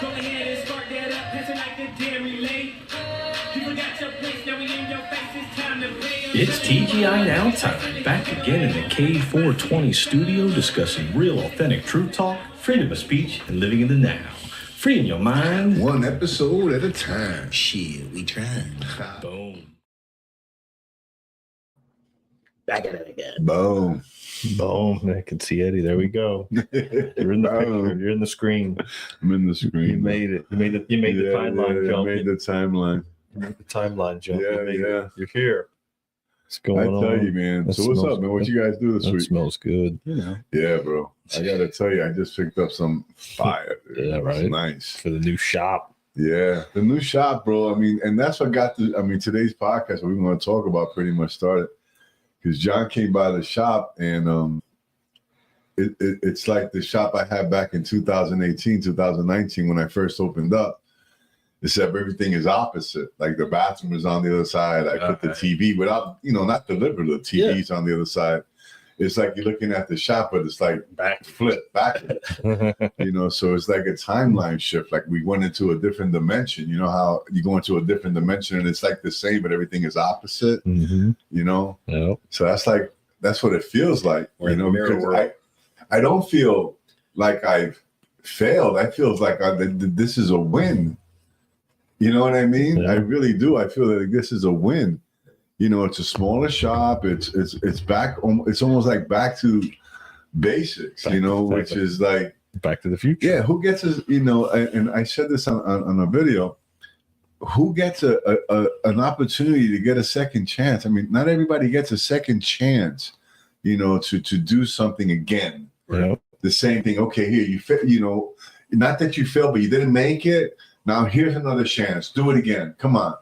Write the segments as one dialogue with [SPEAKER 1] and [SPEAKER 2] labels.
[SPEAKER 1] Go ahead and start that up, passing like the damn relay. You forgot your place, now we in your face, it's time to play.
[SPEAKER 2] It's TGI Now time, back again in the K420 studio discussing real authentic truth talk, freedom of speech, and living in the now. Freeing your mind.
[SPEAKER 3] One episode at a time.
[SPEAKER 4] Shit, we trying.
[SPEAKER 2] Boom.
[SPEAKER 4] Back at it again.
[SPEAKER 3] Boom.
[SPEAKER 5] Boom. I can see Eddie. There we go. You're in the picture. You're in the screen.
[SPEAKER 3] I'm in the screen.
[SPEAKER 5] You made it. You made the timeline jump.
[SPEAKER 3] I made the timeline.
[SPEAKER 5] You made the timeline jump.
[SPEAKER 3] Yeah,
[SPEAKER 5] You're here. What's going on?
[SPEAKER 3] I tell you, man.
[SPEAKER 5] That
[SPEAKER 3] So what's
[SPEAKER 5] smells
[SPEAKER 3] up, man? What you guys do this
[SPEAKER 5] That
[SPEAKER 3] week?
[SPEAKER 5] smells good.
[SPEAKER 4] You know.
[SPEAKER 3] Yeah, bro. I gotta tell you, I just picked up some fire. Dude.
[SPEAKER 5] Yeah, right.
[SPEAKER 3] It's nice.
[SPEAKER 5] For the new shop.
[SPEAKER 3] Yeah, the new shop, bro. I mean, and that's what got the. I mean, today's podcast, what we want to talk about, pretty much started because John came by the shop, and it's like the shop I had back in 2018, 2019 when I first opened up. Except everything is opposite. Like the bathroom is on the other side. I put the TV without, not deliberately. The TV's on the other side. It's like you're looking at the shop, but it's like flip back. So it's like a timeline shift. Like we went into a different dimension. You know how you go into a different dimension and it's like the same, but everything is opposite.
[SPEAKER 5] Mm-hmm.
[SPEAKER 3] Yep. So that's what it feels like. Because I don't feel like I've failed. I feel like this is a win. You know what I mean? Yeah. I really do. I feel like this is a win. It's a smaller shop. It's back. It's almost like back to basics. Which is like
[SPEAKER 5] back to the future.
[SPEAKER 3] Yeah. Who gets us? And I said this on a video. Who gets an opportunity to get a second chance? I mean, not everybody gets a second chance. To do something again.
[SPEAKER 5] Right?
[SPEAKER 3] The same thing. Okay, here you not that you failed, but you didn't make it. Now here's another chance. Do it again. Come on.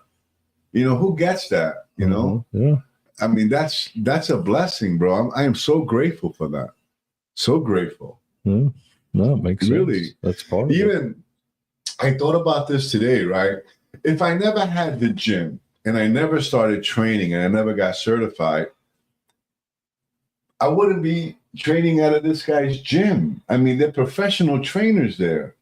[SPEAKER 3] Who gets that?
[SPEAKER 5] Yeah.
[SPEAKER 3] I mean, that's a blessing, bro. I am so grateful for that. So grateful.
[SPEAKER 5] Yeah. No, it makes sense.
[SPEAKER 3] Really.
[SPEAKER 5] That's part of it.
[SPEAKER 3] I thought about this today, right? If I never had the gym and I never started training and I never got certified, I wouldn't be training out of this guy's gym. I mean, they're professional trainers there.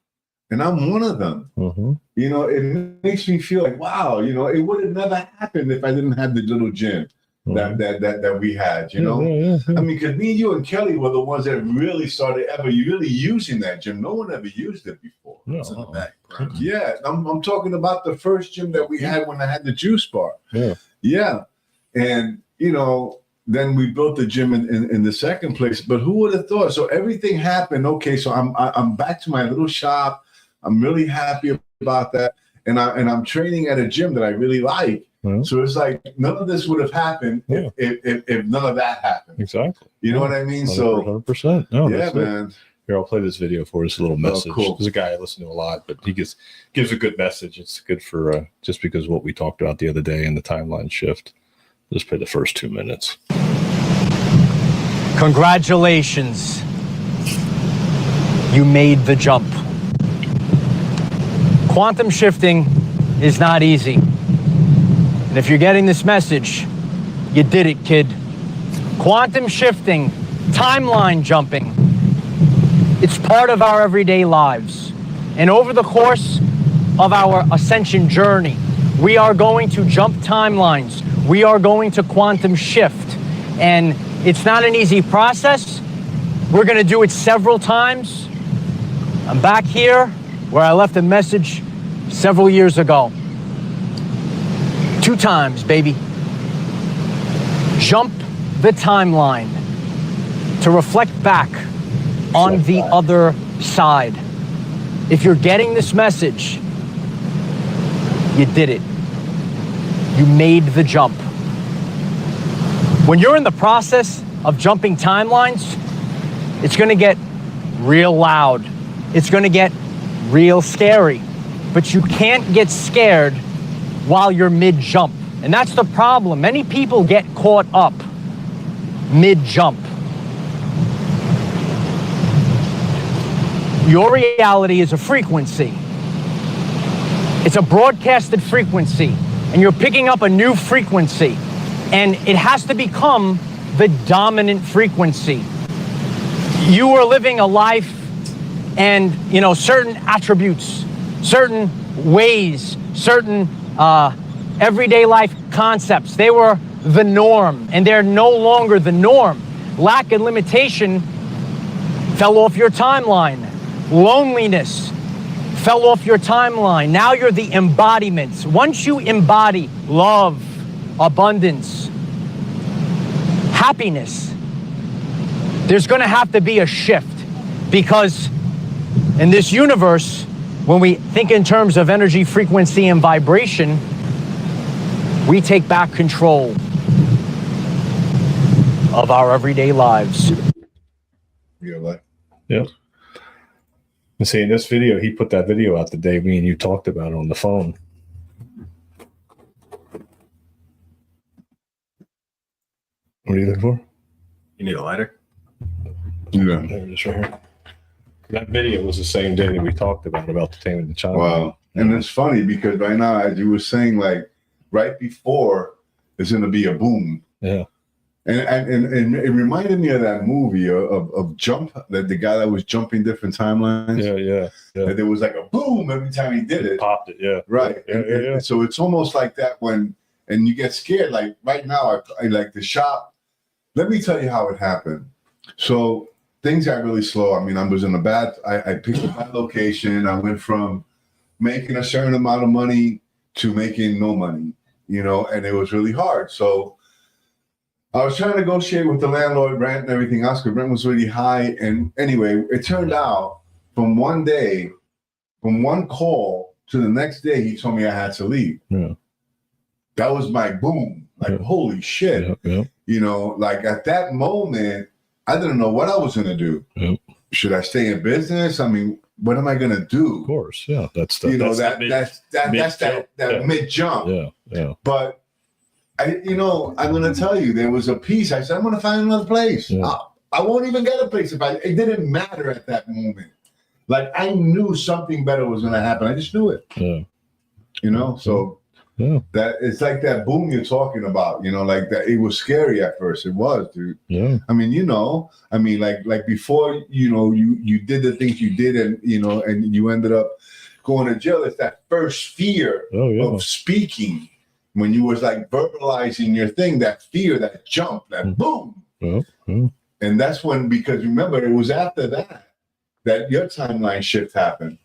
[SPEAKER 3] And I'm one of them.
[SPEAKER 5] Mm-hmm.
[SPEAKER 3] It makes me feel like, wow, it would have never happened if I didn't have the little gym that we had,
[SPEAKER 5] Yeah.
[SPEAKER 3] I mean, because me, you, and Kelly were the ones that really started ever really using that gym. No one ever used it before.
[SPEAKER 5] No.
[SPEAKER 4] It's in the back.
[SPEAKER 3] Yeah, I'm talking about the first gym that we had when I had the juice bar.
[SPEAKER 5] Yeah.
[SPEAKER 3] Yeah. And, then we built the gym in the second place. But who would have thought? So everything happened. Okay, so I'm back to my little shop. I'm really happy about that, and I'm training at a gym that I really like. Mm-hmm. So it's like none of this would have happened if none of that happened.
[SPEAKER 5] Exactly.
[SPEAKER 3] You know what I mean? So
[SPEAKER 5] 100%. No,
[SPEAKER 3] yeah, man.
[SPEAKER 5] Here, I'll play this video for us. A little message.
[SPEAKER 3] Cool.
[SPEAKER 5] There's a guy I listen to a lot, but he gives a good message. It's good for just because of what we talked about the other day and the timeline shift. Just play the first 2 minutes.
[SPEAKER 6] Congratulations. You made the jump. Quantum shifting is not easy. And if you're getting this message, you did it, kid. Quantum shifting, timeline jumping, it's part of our everyday lives. And over the course of our ascension journey, we are going to jump timelines. We are going to quantum shift. And it's not an easy process. We're going to do it several times. I'm back here where I left a message several years ago. 2 times, baby. Jump the timeline to reflect back on the other side. If you're getting this message, you did it. You made the jump. When you're in the process of jumping timelines, it's going to get real loud. It's going to get real scary. But you can't get scared while you're mid-jump. And that's the problem. Many people get caught up mid-jump. Your reality is a frequency. It's a broadcasted frequency. And you're picking up a new frequency. And it has to become the dominant frequency. You are living a life and, certain attributes certain ways, certain everyday life concepts. They were the norm, and they're no longer the norm. Lack and limitation fell off your timeline. Loneliness fell off your timeline. Now you're the embodiments. Once you embody love, abundance, happiness, there's going to have to be a shift, because in this universe, when we think in terms of energy, frequency, and vibration, we take back control of our everyday lives.
[SPEAKER 3] Yeah, like.
[SPEAKER 5] Yeah. And see, in this video, he put that video out the day me and you talked about it on the phone. What are you looking for?
[SPEAKER 2] You need a lighter?
[SPEAKER 3] Yeah.
[SPEAKER 5] There it is right here. That video was the same day that we talked about the Taming the Child.
[SPEAKER 3] Wow. And it's funny because right now, as you were saying, like right before, there's going to be a boom.
[SPEAKER 5] Yeah.
[SPEAKER 3] And it reminded me of that movie of Jump, that the guy that was jumping different timelines.
[SPEAKER 5] Yeah.
[SPEAKER 3] That there was like a boom every time he did it.
[SPEAKER 5] Popped it, yeah.
[SPEAKER 3] Right.
[SPEAKER 5] Yeah.
[SPEAKER 3] So it's almost like that and you get scared. Like right now, I like the shop. Let me tell you how it happened. So things got really slow. I mean, I was in I picked a bad location. I went from making a certain amount of money to making no money, and it was really hard. So I was trying to negotiate with the landlord, rent and everything else, because rent was really high. And anyway, it turned out from one call to the next day, he told me I had to leave.
[SPEAKER 5] Yeah.
[SPEAKER 3] That was my boom. Like, holy shit.
[SPEAKER 5] Yeah.
[SPEAKER 3] Like at that moment, I didn't know what I was going to do.
[SPEAKER 5] Yeah.
[SPEAKER 3] Should I stay in business? I mean, what am I going to do?
[SPEAKER 5] Of course, yeah. That's
[SPEAKER 3] that
[SPEAKER 5] mid
[SPEAKER 3] mid jump.
[SPEAKER 5] Yeah.
[SPEAKER 3] But I'm going to tell you, there was a piece. I said, I'm going to find another place.
[SPEAKER 5] Yeah.
[SPEAKER 3] I won't even get a place it didn't matter at that moment. Like I knew something better was going to happen. I just knew it.
[SPEAKER 5] Yeah.
[SPEAKER 3] So that it's like that boom you're talking about. Like that. It was scary at first. It was, dude.
[SPEAKER 5] Yeah.
[SPEAKER 3] I mean, like before, you did the things you did, and and you ended up going to jail. It's that first fear of speaking. When you was like verbalizing your thing, that fear, that jump, that boom. And that's when, because remember, it was after that your timeline shift happened.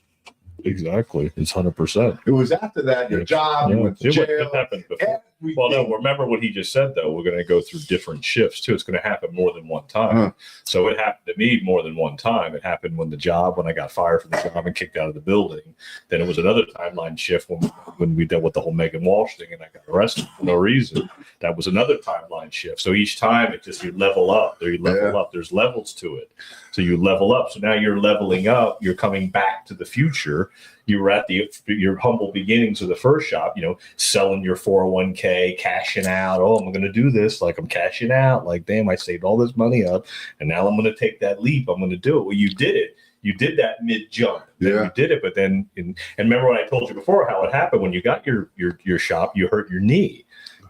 [SPEAKER 5] Exactly. It's 100%.
[SPEAKER 3] It was after that, your job, you went to jail.
[SPEAKER 5] It happened before. Well, no, remember what he just said, though. We're going to go through different shifts, too. It's going to happen more than one time. So it happened to me more than one time. It happened when I got fired from the job and kicked out of the building. Then it was another timeline shift when we dealt with the whole Megan Walsh thing and I got arrested for no reason. That was another timeline shift. So each time it just, you level up. There's levels to it. So you level up. So now you're leveling up. You're coming back to the future. You were at your humble beginnings of the first shop, selling your 401k, cashing out. Oh, I'm going to do this. Like I'm cashing out. Like, damn, I saved all this money up. And now I'm going to take that leap. I'm going to do it. Well, you did it. You did that mid jump. You did it. But then, and remember what I told you before, how it happened when you got your shop, you hurt your knee.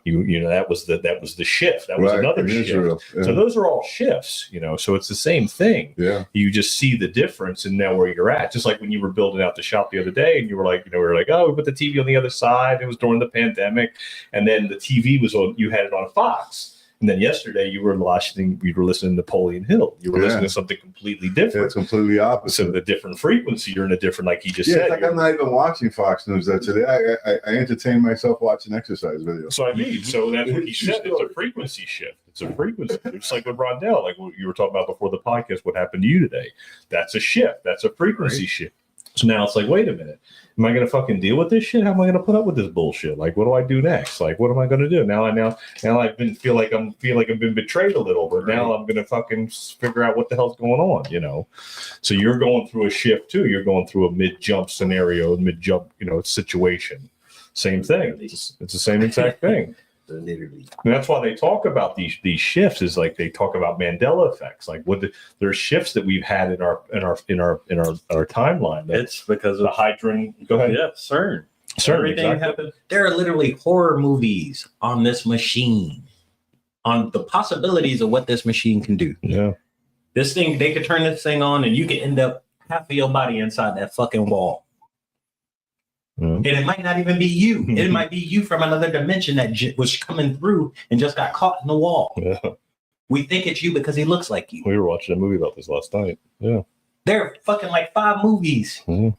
[SPEAKER 5] That was the shift. That was another shift. So those are all shifts, so it's the same thing.
[SPEAKER 3] Yeah. You
[SPEAKER 5] just see the difference in now where you're at. Just like when you were building out the shop the other day and you were like, oh, we put the TV on the other side. It was during the pandemic. And then the TV was on, you had it on Fox. And then yesterday you were listening to Napoleon Hill. You were listening to something completely different.
[SPEAKER 3] Yeah, it's completely opposite.
[SPEAKER 5] So the different frequency, you're in a different, like he just said.
[SPEAKER 3] It's like I'm not even watching Fox News today. I entertain myself watching exercise videos.
[SPEAKER 5] So so that's what he said. It's a frequency shift. It's a frequency. It's like with Rondell, like what you were talking about before the podcast, what happened to you today. That's a shift. That's a frequency shift. So now it's like, wait a minute. Am I going to fucking deal with this shit? How am I going to put up with this bullshit? Like, what do I do next? Like, what am I going to do? Now I've been feel like I've been betrayed a little, but now I'm going to fucking figure out what the hell's going on, So you're going through a shift too. You're going through a mid-jump scenario, mid-jump, situation. Same thing. It's the same exact thing.
[SPEAKER 4] Literally.
[SPEAKER 5] And that's why they talk about these shifts. Is like they talk about Mandela effects. Like there's shifts that we've had in our timeline.
[SPEAKER 2] It's because of
[SPEAKER 5] the Hydron. Go ahead.
[SPEAKER 2] Yeah, CERN.
[SPEAKER 5] Everything
[SPEAKER 2] happened. There are literally horror movies on this machine, on the possibilities of what this machine can do.
[SPEAKER 5] Yeah.
[SPEAKER 2] This thing, they could turn this thing on, and you could end up half of your body inside that fucking wall.
[SPEAKER 7] And it might not even be you. It might be you from another dimension that was coming through and just got caught in the wall.
[SPEAKER 5] Yeah.
[SPEAKER 7] We think it's you because he looks like you.
[SPEAKER 5] We were watching a movie about this last night. Yeah.
[SPEAKER 7] There are fucking like 5 movies, 5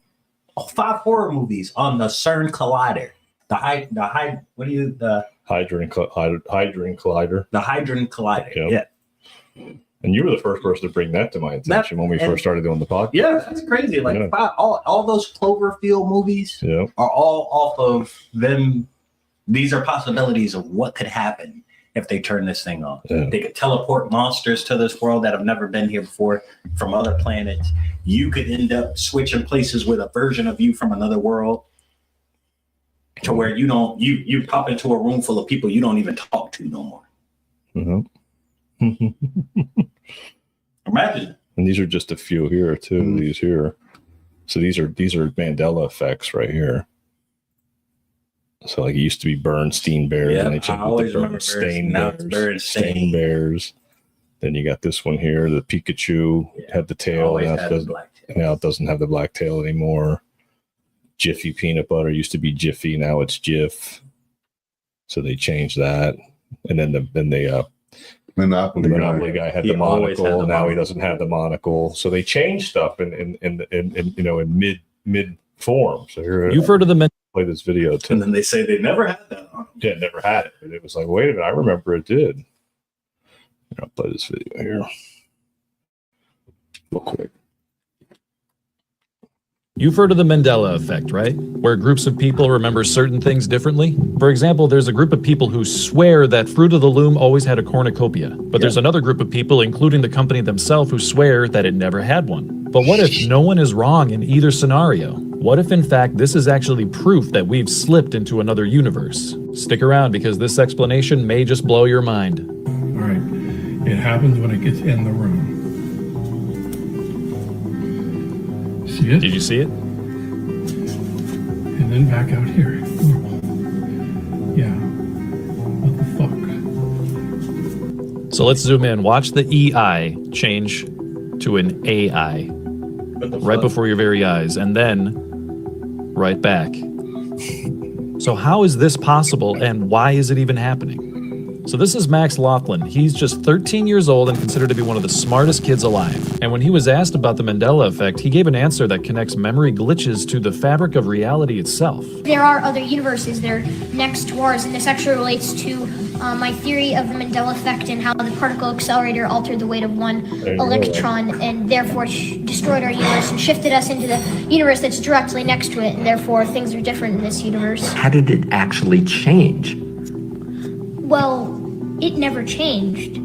[SPEAKER 7] horror movies on the CERN collider. The
[SPEAKER 5] Hadron Collider.
[SPEAKER 7] The Hadron Collider.
[SPEAKER 5] Yep.
[SPEAKER 7] Yeah.
[SPEAKER 5] And you were the first person to bring that to my attention when we first started doing the podcast.
[SPEAKER 7] Yeah, that's crazy. Like all those Cloverfield movies are all off of them. These are possibilities of what could happen if they turn this thing on.
[SPEAKER 5] Yeah.
[SPEAKER 7] They could teleport monsters to this world that have never been here before from other planets. You could end up switching places with a version of you from another world to where you pop into a room full of people you don't even talk to no more. Imagine.
[SPEAKER 5] And these are just a few here too. These here. So these are Mandella effects right here. So like it used to be Bernstein bears, and they changed it to Bernstein bears. Then you got this one here, the Pikachu had the tail. Now it doesn't have the black tail anymore. Jiffy peanut butter used to be Jiffy, now it's Jif. So they changed that, and then the Monopoly guy had the monocle. Now he doesn't have the monocle. So they changed stuff in mid form. So here,
[SPEAKER 6] You've heard of the
[SPEAKER 5] play this video too.
[SPEAKER 7] And then they say they never had that on.
[SPEAKER 5] Yeah, never had it. But it was like, wait a minute, I remember it did. Here, I'll play this video here real quick.
[SPEAKER 8] You've heard of the Mandela effect, right? Where groups of people remember certain things differently. For example, there's a group of people who swear that Fruit of the Loom always had a cornucopia. But there's another group of people, including the company themselves, who swear that it never had one. But what if no one is wrong in either scenario? What if, in fact, this is actually proof that we've slipped into another universe? Stick around, because this explanation may just blow your mind.
[SPEAKER 9] All right. It happens when it gets in the room. See it?
[SPEAKER 8] Did you see it?
[SPEAKER 9] And then back out here. Normal. Yeah. What the fuck?
[SPEAKER 8] So let's zoom in. Watch the EI change to an AI right before your very eyes, and then right back. So how is this possible, and why is it even happening? So this is Max Laughlin. He's just 13 years old and considered to be one of the smartest kids alive. And when he was asked about the Mandela effect, he gave an answer that connects memory glitches to the fabric of reality itself.
[SPEAKER 10] There are other universes that are next to ours, and this actually relates to my theory of the Mandela effect and how the particle accelerator altered the weight of one electron and therefore destroyed our universe and shifted us into the universe that's directly next to it, and therefore things are different in this universe.
[SPEAKER 11] How did it actually change?
[SPEAKER 10] Well, it never changed.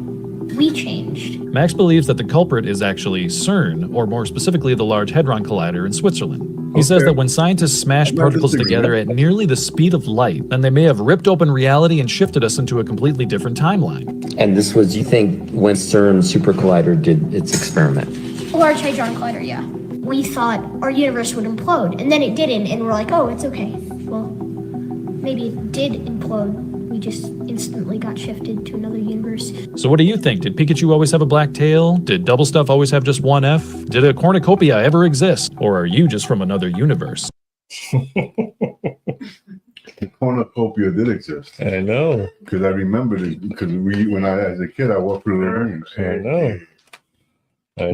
[SPEAKER 10] We changed.
[SPEAKER 8] Max believes that the culprit is actually CERN, or more specifically the Large Hadron Collider in Switzerland. He says that when scientists smash particles together at nearly the speed of light, then they may have ripped open reality and shifted us into a completely different timeline.
[SPEAKER 11] And this was, you think, when CERN Super Collider did its experiment?
[SPEAKER 10] Large Hadron Collider, yeah. We thought our universe would implode, and then it didn't, and we're like, oh, it's okay. Well, maybe it did implode. We just instantly got shifted to another universe.
[SPEAKER 8] So what do you think? Did Pikachu always have a black tail? Did Double Stuff always have just one F? Did a cornucopia ever exist? Or are you just from another universe?
[SPEAKER 3] The cornucopia did exist.
[SPEAKER 5] I know.
[SPEAKER 3] Because I remember it. Because when I, as a kid, I walked through the rooms.
[SPEAKER 5] I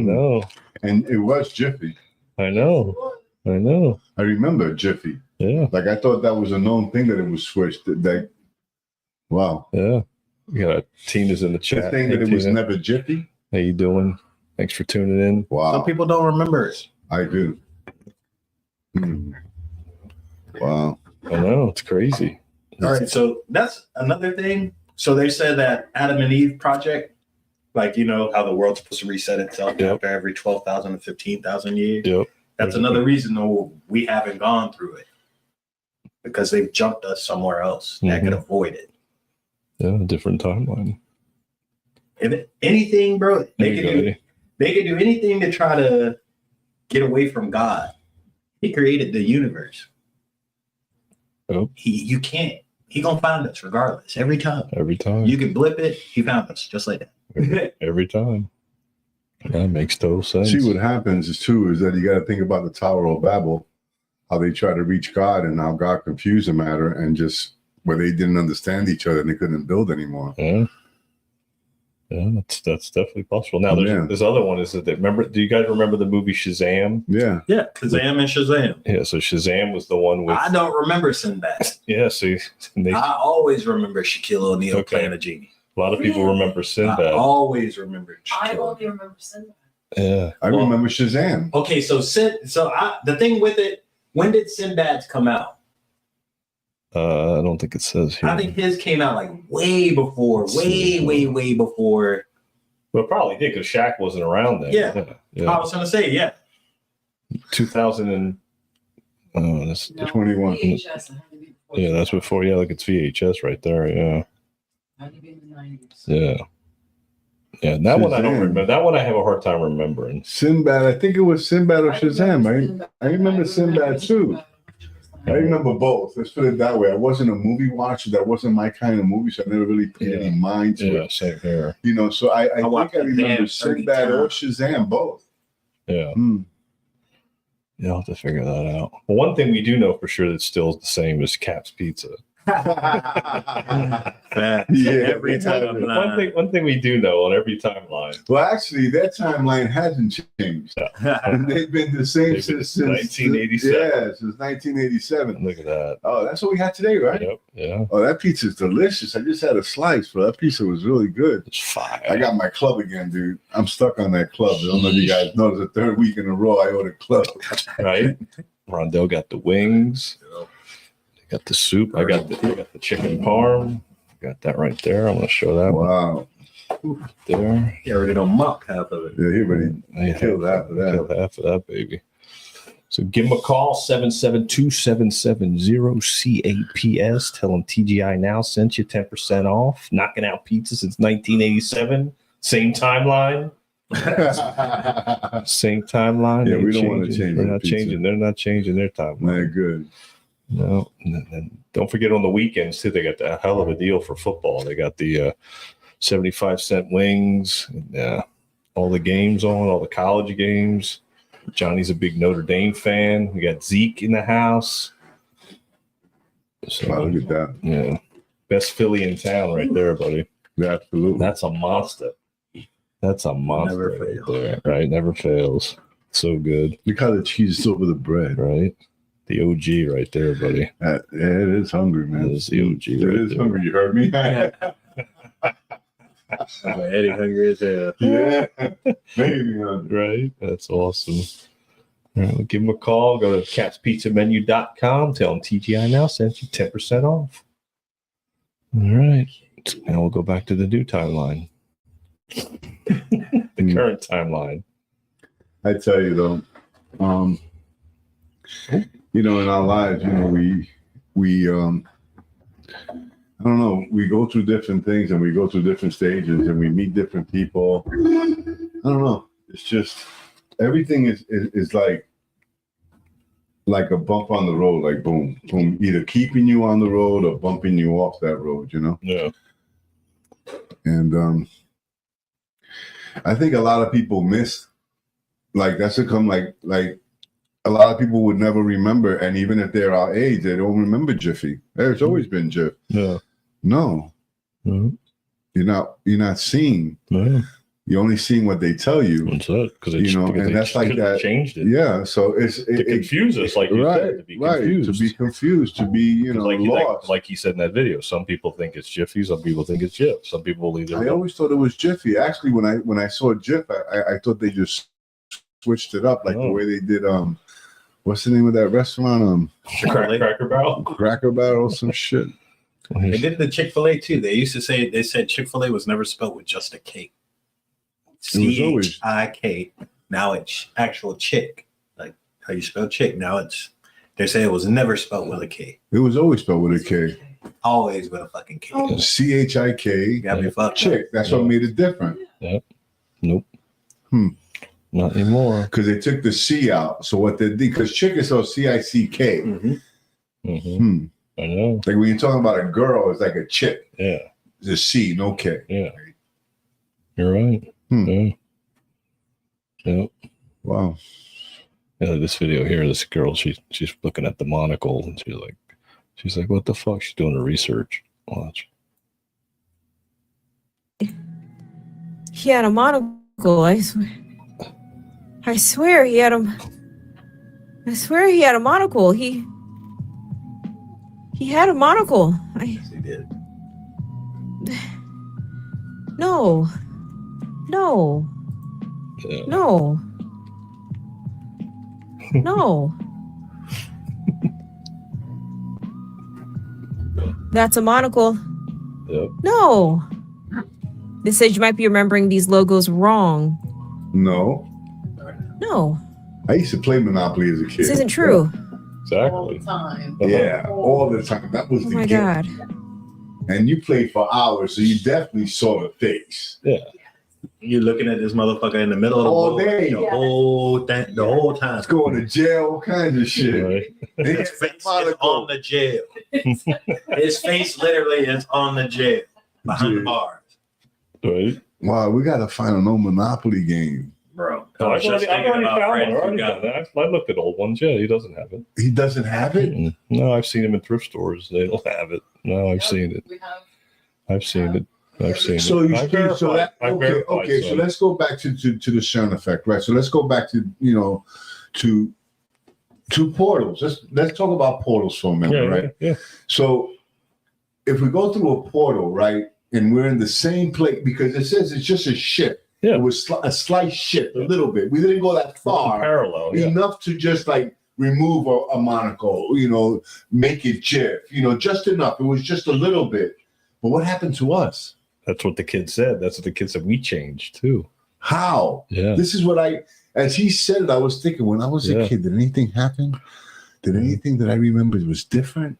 [SPEAKER 5] know.
[SPEAKER 3] And it was Jiffy.
[SPEAKER 5] I know.
[SPEAKER 3] I remember Jiffy.
[SPEAKER 5] Yeah.
[SPEAKER 3] Like I thought that was a known thing that it was switched. That wow.
[SPEAKER 5] Yeah. We got Tina's in the chat.
[SPEAKER 3] The thing that it was never Jiffy.
[SPEAKER 5] How you doing? Thanks for tuning in.
[SPEAKER 3] Wow.
[SPEAKER 7] Some people don't remember it.
[SPEAKER 3] I do. Wow.
[SPEAKER 5] I know. It's crazy.
[SPEAKER 7] All right. So that's another thing. So they said that Adam and Eve project, like, you know, how the world's supposed to reset itself after every 12,000 to 15,000 years.
[SPEAKER 5] Yep.
[SPEAKER 7] That's another reason though we haven't gone through it, because they've jumped us somewhere else that could avoid it.
[SPEAKER 5] Yeah, a different timeline.
[SPEAKER 7] If anything, bro, they could do anything to try to get away from God. He created the universe.
[SPEAKER 5] Oh.
[SPEAKER 7] You can't. He gonna find us regardless. Every time. You can blip it. He found us just like that.
[SPEAKER 5] Every time. That makes total sense.
[SPEAKER 3] See what happens is that you got to think about the Tower of Babel. how they try to reach God and how God confused the matter and just where they didn't understand each other and they couldn't build anymore.
[SPEAKER 5] Yeah. Yeah, that's definitely possible. Now, there's this other one. Is that remember? Do you guys remember the movie Shazam?
[SPEAKER 3] Yeah,
[SPEAKER 7] Kazam and Shazam.
[SPEAKER 5] Yeah, so Shazam was the one with.
[SPEAKER 7] I don't remember Sinbad.
[SPEAKER 5] Yeah, see,
[SPEAKER 7] I always remember Shaquille O'Neal playing a genie.
[SPEAKER 5] A lot of people remember Sinbad.
[SPEAKER 7] I always remember Shaquille.
[SPEAKER 12] I only remember Sinbad.
[SPEAKER 5] Yeah,
[SPEAKER 3] I remember Shazam.
[SPEAKER 7] Okay, so the thing with it, when did Sinbad's come out?
[SPEAKER 5] I don't think it says here.
[SPEAKER 7] I think his came out like way before.
[SPEAKER 5] Well, it probably did because Shaq wasn't around then.
[SPEAKER 7] Yeah. I was gonna say
[SPEAKER 5] 2000 and that's
[SPEAKER 3] 21.
[SPEAKER 12] VHS,
[SPEAKER 5] yeah, that's before. Yeah, look, it's VHS right there. Yeah.
[SPEAKER 12] Had to be in the 90s.
[SPEAKER 5] Yeah. Yeah, that one I don't remember. That one I have a hard time remembering.
[SPEAKER 3] Sinbad, I think it was Sinbad or Shazam. I remember Sinbad too. I remember both. Let's put it that way. I wasn't a movie watcher. That wasn't my kind of movie, so I never really paid any mind to it.
[SPEAKER 5] Same here.
[SPEAKER 3] You know, so I think I remember Sinbad or Shazam both.
[SPEAKER 5] Yeah. Yeah, I'll have to figure that out. Well, one thing we do know for sure that's still the same is Cap's Pizza.
[SPEAKER 7] Every timeline.
[SPEAKER 5] One thing we do know on every timeline.
[SPEAKER 3] Well, actually, that timeline hasn't changed. They've been the same since
[SPEAKER 5] 1987.
[SPEAKER 3] Yeah, since 1987.
[SPEAKER 5] Look at that.
[SPEAKER 3] Oh, that's what we had today, right?
[SPEAKER 5] Yep. Yeah.
[SPEAKER 3] Oh, that pizza's delicious. I just had a slice, but that pizza was really good.
[SPEAKER 5] It's fire.
[SPEAKER 3] I got my club again, dude. I'm stuck on that club. I don't know if you guys know. It's the third week in a row I ordered club.
[SPEAKER 5] Right. Rondell got the wings. Got the soup. I got the chicken parm. Got that right there. I'm going to show that one.
[SPEAKER 3] Wow.
[SPEAKER 7] There. He already don't mock half of it.
[SPEAKER 3] Yeah, he already killed half of that.
[SPEAKER 5] Killed half of that, baby. So give him a call, 772-770-CAPS. Tell him TGI Now sent you 10% off. Knocking out pizza since 1987. Same timeline. Same timeline.
[SPEAKER 3] Yeah, we don't want to change.
[SPEAKER 5] They're not changing. They're not changing their timeline.
[SPEAKER 3] They're good.
[SPEAKER 5] No, and don't forget on the weekends too. They got a hell of a deal for football. They got the 75-cent wings. All the games on, all the college games. Johnny's a big Notre Dame fan. We got Zeke in the house. So,
[SPEAKER 3] wow, look at that.
[SPEAKER 5] Yeah, best Philly in town, right there, buddy.
[SPEAKER 3] Absolutely.
[SPEAKER 5] That's a monster. That's a monster.
[SPEAKER 7] Never fails.
[SPEAKER 5] There, right? Never fails. So good.
[SPEAKER 3] Look how the cheese is over the bread.
[SPEAKER 5] Right. The OG right there, buddy.
[SPEAKER 3] Yeah, it is hungry, man.
[SPEAKER 5] It is the OG.
[SPEAKER 3] It is hungry. You heard me?
[SPEAKER 7] Eddie hungry as hell.
[SPEAKER 3] Yeah. Maybe hungry.
[SPEAKER 5] Right? That's awesome. All right, we'll give them a call. Go to catspizzamenu.com. Tell them TGI Now sent you 10% off. All right. Now we'll go back to the new timeline. The current timeline.
[SPEAKER 3] I tell you though, you know, in our lives, you know, we I don't know, we go through different things and we go through different stages and we meet different people. I don't know. It's just everything is like a bump on the road, like boom, boom, either keeping you on the road or bumping you off that road, you know?
[SPEAKER 5] Yeah.
[SPEAKER 3] And I think a lot of people miss, like that's become like a lot of people would never remember, and even if they're our age, they don't remember Jiffy. There's always been Jiff.
[SPEAKER 5] Yeah.
[SPEAKER 3] No.
[SPEAKER 5] Mm-hmm.
[SPEAKER 3] You're not seeing.
[SPEAKER 5] Yeah.
[SPEAKER 3] You're only seeing what they tell you.
[SPEAKER 5] That's it. Because
[SPEAKER 3] and that's like that.
[SPEAKER 5] Changed it.
[SPEAKER 3] Yeah. So it's
[SPEAKER 5] to confuse us, like you said, to be confused.
[SPEAKER 3] To be confused, to be, you know, lost.
[SPEAKER 5] Like he said in that video, some people think it's Jiffy, some people think it's Jif. Some people believe
[SPEAKER 3] I always thought it was Jiffy. Actually, when I saw Jif, I thought they just switched it up, like the way they did. What's the name of that restaurant?
[SPEAKER 5] Cracker Barrel.
[SPEAKER 3] Cracker Barrel, some shit.
[SPEAKER 7] They did the Chick-fil-A too. They said Chick-fil-A was never spelled with just a K. CHIK. Now it's actual chick, like how you spell chick. Now they say it was never spelled with a K.
[SPEAKER 3] It was always spelled with a K.
[SPEAKER 7] Always with a fucking K.
[SPEAKER 3] CHIK.
[SPEAKER 7] Got me fucked
[SPEAKER 3] chick. That's what made it different.
[SPEAKER 5] Yep. Nope. Not anymore.
[SPEAKER 3] Because they took the C out. So what they did, because chick is spelled CICK.
[SPEAKER 5] I know.
[SPEAKER 3] Like when you're talking about a girl, it's like a chick.
[SPEAKER 5] Yeah.
[SPEAKER 3] It's a C, no K.
[SPEAKER 5] Yeah. You're right. Yeah. Yep.
[SPEAKER 3] Wow.
[SPEAKER 5] This video here, this girl, she's looking at the monocle, and she's like, what the fuck? She's doing her research. Watch.
[SPEAKER 13] He had a monocle. I swear he had a. I swear he had a monocle. He had a monocle.
[SPEAKER 7] Yes, he did.
[SPEAKER 13] No. No.
[SPEAKER 5] Yeah.
[SPEAKER 13] No. No. That's a monocle.
[SPEAKER 5] Yep.
[SPEAKER 13] No. This says you might be remembering these logos wrong.
[SPEAKER 3] No.
[SPEAKER 13] No.
[SPEAKER 3] I used to play Monopoly as a kid.
[SPEAKER 13] This isn't true.
[SPEAKER 5] Exactly.
[SPEAKER 12] All the time.
[SPEAKER 3] Yeah, all the time. That was
[SPEAKER 13] Oh
[SPEAKER 3] the
[SPEAKER 13] my
[SPEAKER 3] game.
[SPEAKER 13] God.
[SPEAKER 3] And you played for hours, so you definitely saw the face.
[SPEAKER 5] Yeah.
[SPEAKER 7] You're looking at this motherfucker in the middle of the
[SPEAKER 3] All
[SPEAKER 7] boat
[SPEAKER 3] day.
[SPEAKER 7] the whole time.
[SPEAKER 3] Let's go to jail, all kinds of shit.
[SPEAKER 5] Right.
[SPEAKER 7] His face is on the jail. His face literally is on the jail behind the bars,
[SPEAKER 5] Right.
[SPEAKER 3] Wow, we got to find an old Monopoly game.
[SPEAKER 7] bro.
[SPEAKER 5] I've already found one. I looked at old ones. Yeah, he doesn't have it.
[SPEAKER 3] He doesn't have it?
[SPEAKER 5] Mm-mm. No, I've seen him in thrift stores. They don't have it. No, I've seen it. I've seen it. I've seen
[SPEAKER 3] So
[SPEAKER 5] it.
[SPEAKER 3] you
[SPEAKER 5] I've
[SPEAKER 3] so
[SPEAKER 5] verified-
[SPEAKER 3] that
[SPEAKER 5] I've
[SPEAKER 3] okay,
[SPEAKER 5] verified
[SPEAKER 3] okay. So
[SPEAKER 5] some.
[SPEAKER 3] let's go back to the CERN effect, right? So let's go back to to portals. Let's talk about portals for a minute, right?
[SPEAKER 5] Yeah.
[SPEAKER 3] So if we go through a portal, right, and we're in the same place because it says it's just a ship.
[SPEAKER 5] Yeah.
[SPEAKER 3] It was a slight shift, a little bit. We didn't go that far.
[SPEAKER 5] Parallel. Yeah.
[SPEAKER 3] Enough to just like remove a monocle, make it jiff, just enough. It was just a little bit. But what happened to us?
[SPEAKER 5] That's what the kid said. That's what the kid said. We changed too.
[SPEAKER 3] How?
[SPEAKER 5] Yeah.
[SPEAKER 3] This is what as he said it, I was thinking when I was a kid, did anything happen? Did anything that I remember was different?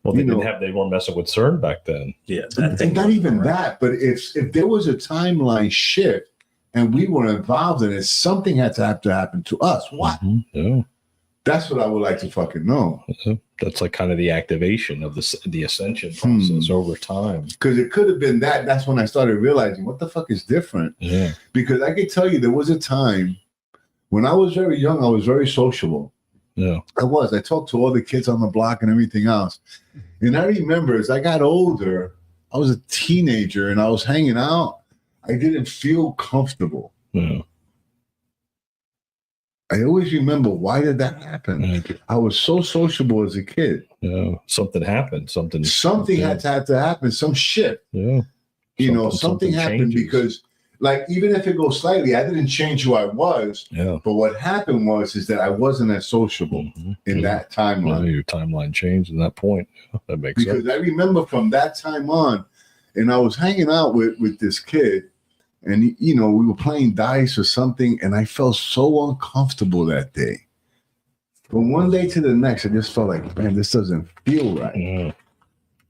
[SPEAKER 5] Well, they weren't messing with CERN back then.
[SPEAKER 7] Yeah.
[SPEAKER 3] And not even that, but if there was a timeline shift and we were involved in it, something had to happen to us. What?
[SPEAKER 5] Mm-hmm. Yeah.
[SPEAKER 3] That's what I would like to fucking know.
[SPEAKER 5] That's like kind of the activation of the ascension process over time.
[SPEAKER 3] Because it could have been that. That's when I started realizing what the fuck is different.
[SPEAKER 5] Yeah.
[SPEAKER 3] Because I can tell you there was a time when I was very young, I was very sociable.
[SPEAKER 5] Yeah.
[SPEAKER 3] I talked to all the kids on the block and everything else. And I remember as I got older, I was a teenager and I was hanging out. I didn't feel comfortable.
[SPEAKER 5] Yeah.
[SPEAKER 3] I always remember, why did that happen? I was so sociable as a kid.
[SPEAKER 5] Yeah. Something happened. Something
[SPEAKER 3] had to happen. Some shit.
[SPEAKER 5] Yeah.
[SPEAKER 3] Something happened
[SPEAKER 5] changes.
[SPEAKER 3] because, like, even if it goes slightly, I didn't change who I was.
[SPEAKER 5] Yeah.
[SPEAKER 3] But what happened is that I wasn't as sociable in that timeline.
[SPEAKER 5] Yeah, your timeline changed at that point. Yeah, that makes sense.
[SPEAKER 3] Because I remember from that time on, and I was hanging out with this kid, and we were playing dice or something, and I felt so uncomfortable that day. From one day to the next, I just felt like, man, this doesn't feel right.
[SPEAKER 5] Yeah.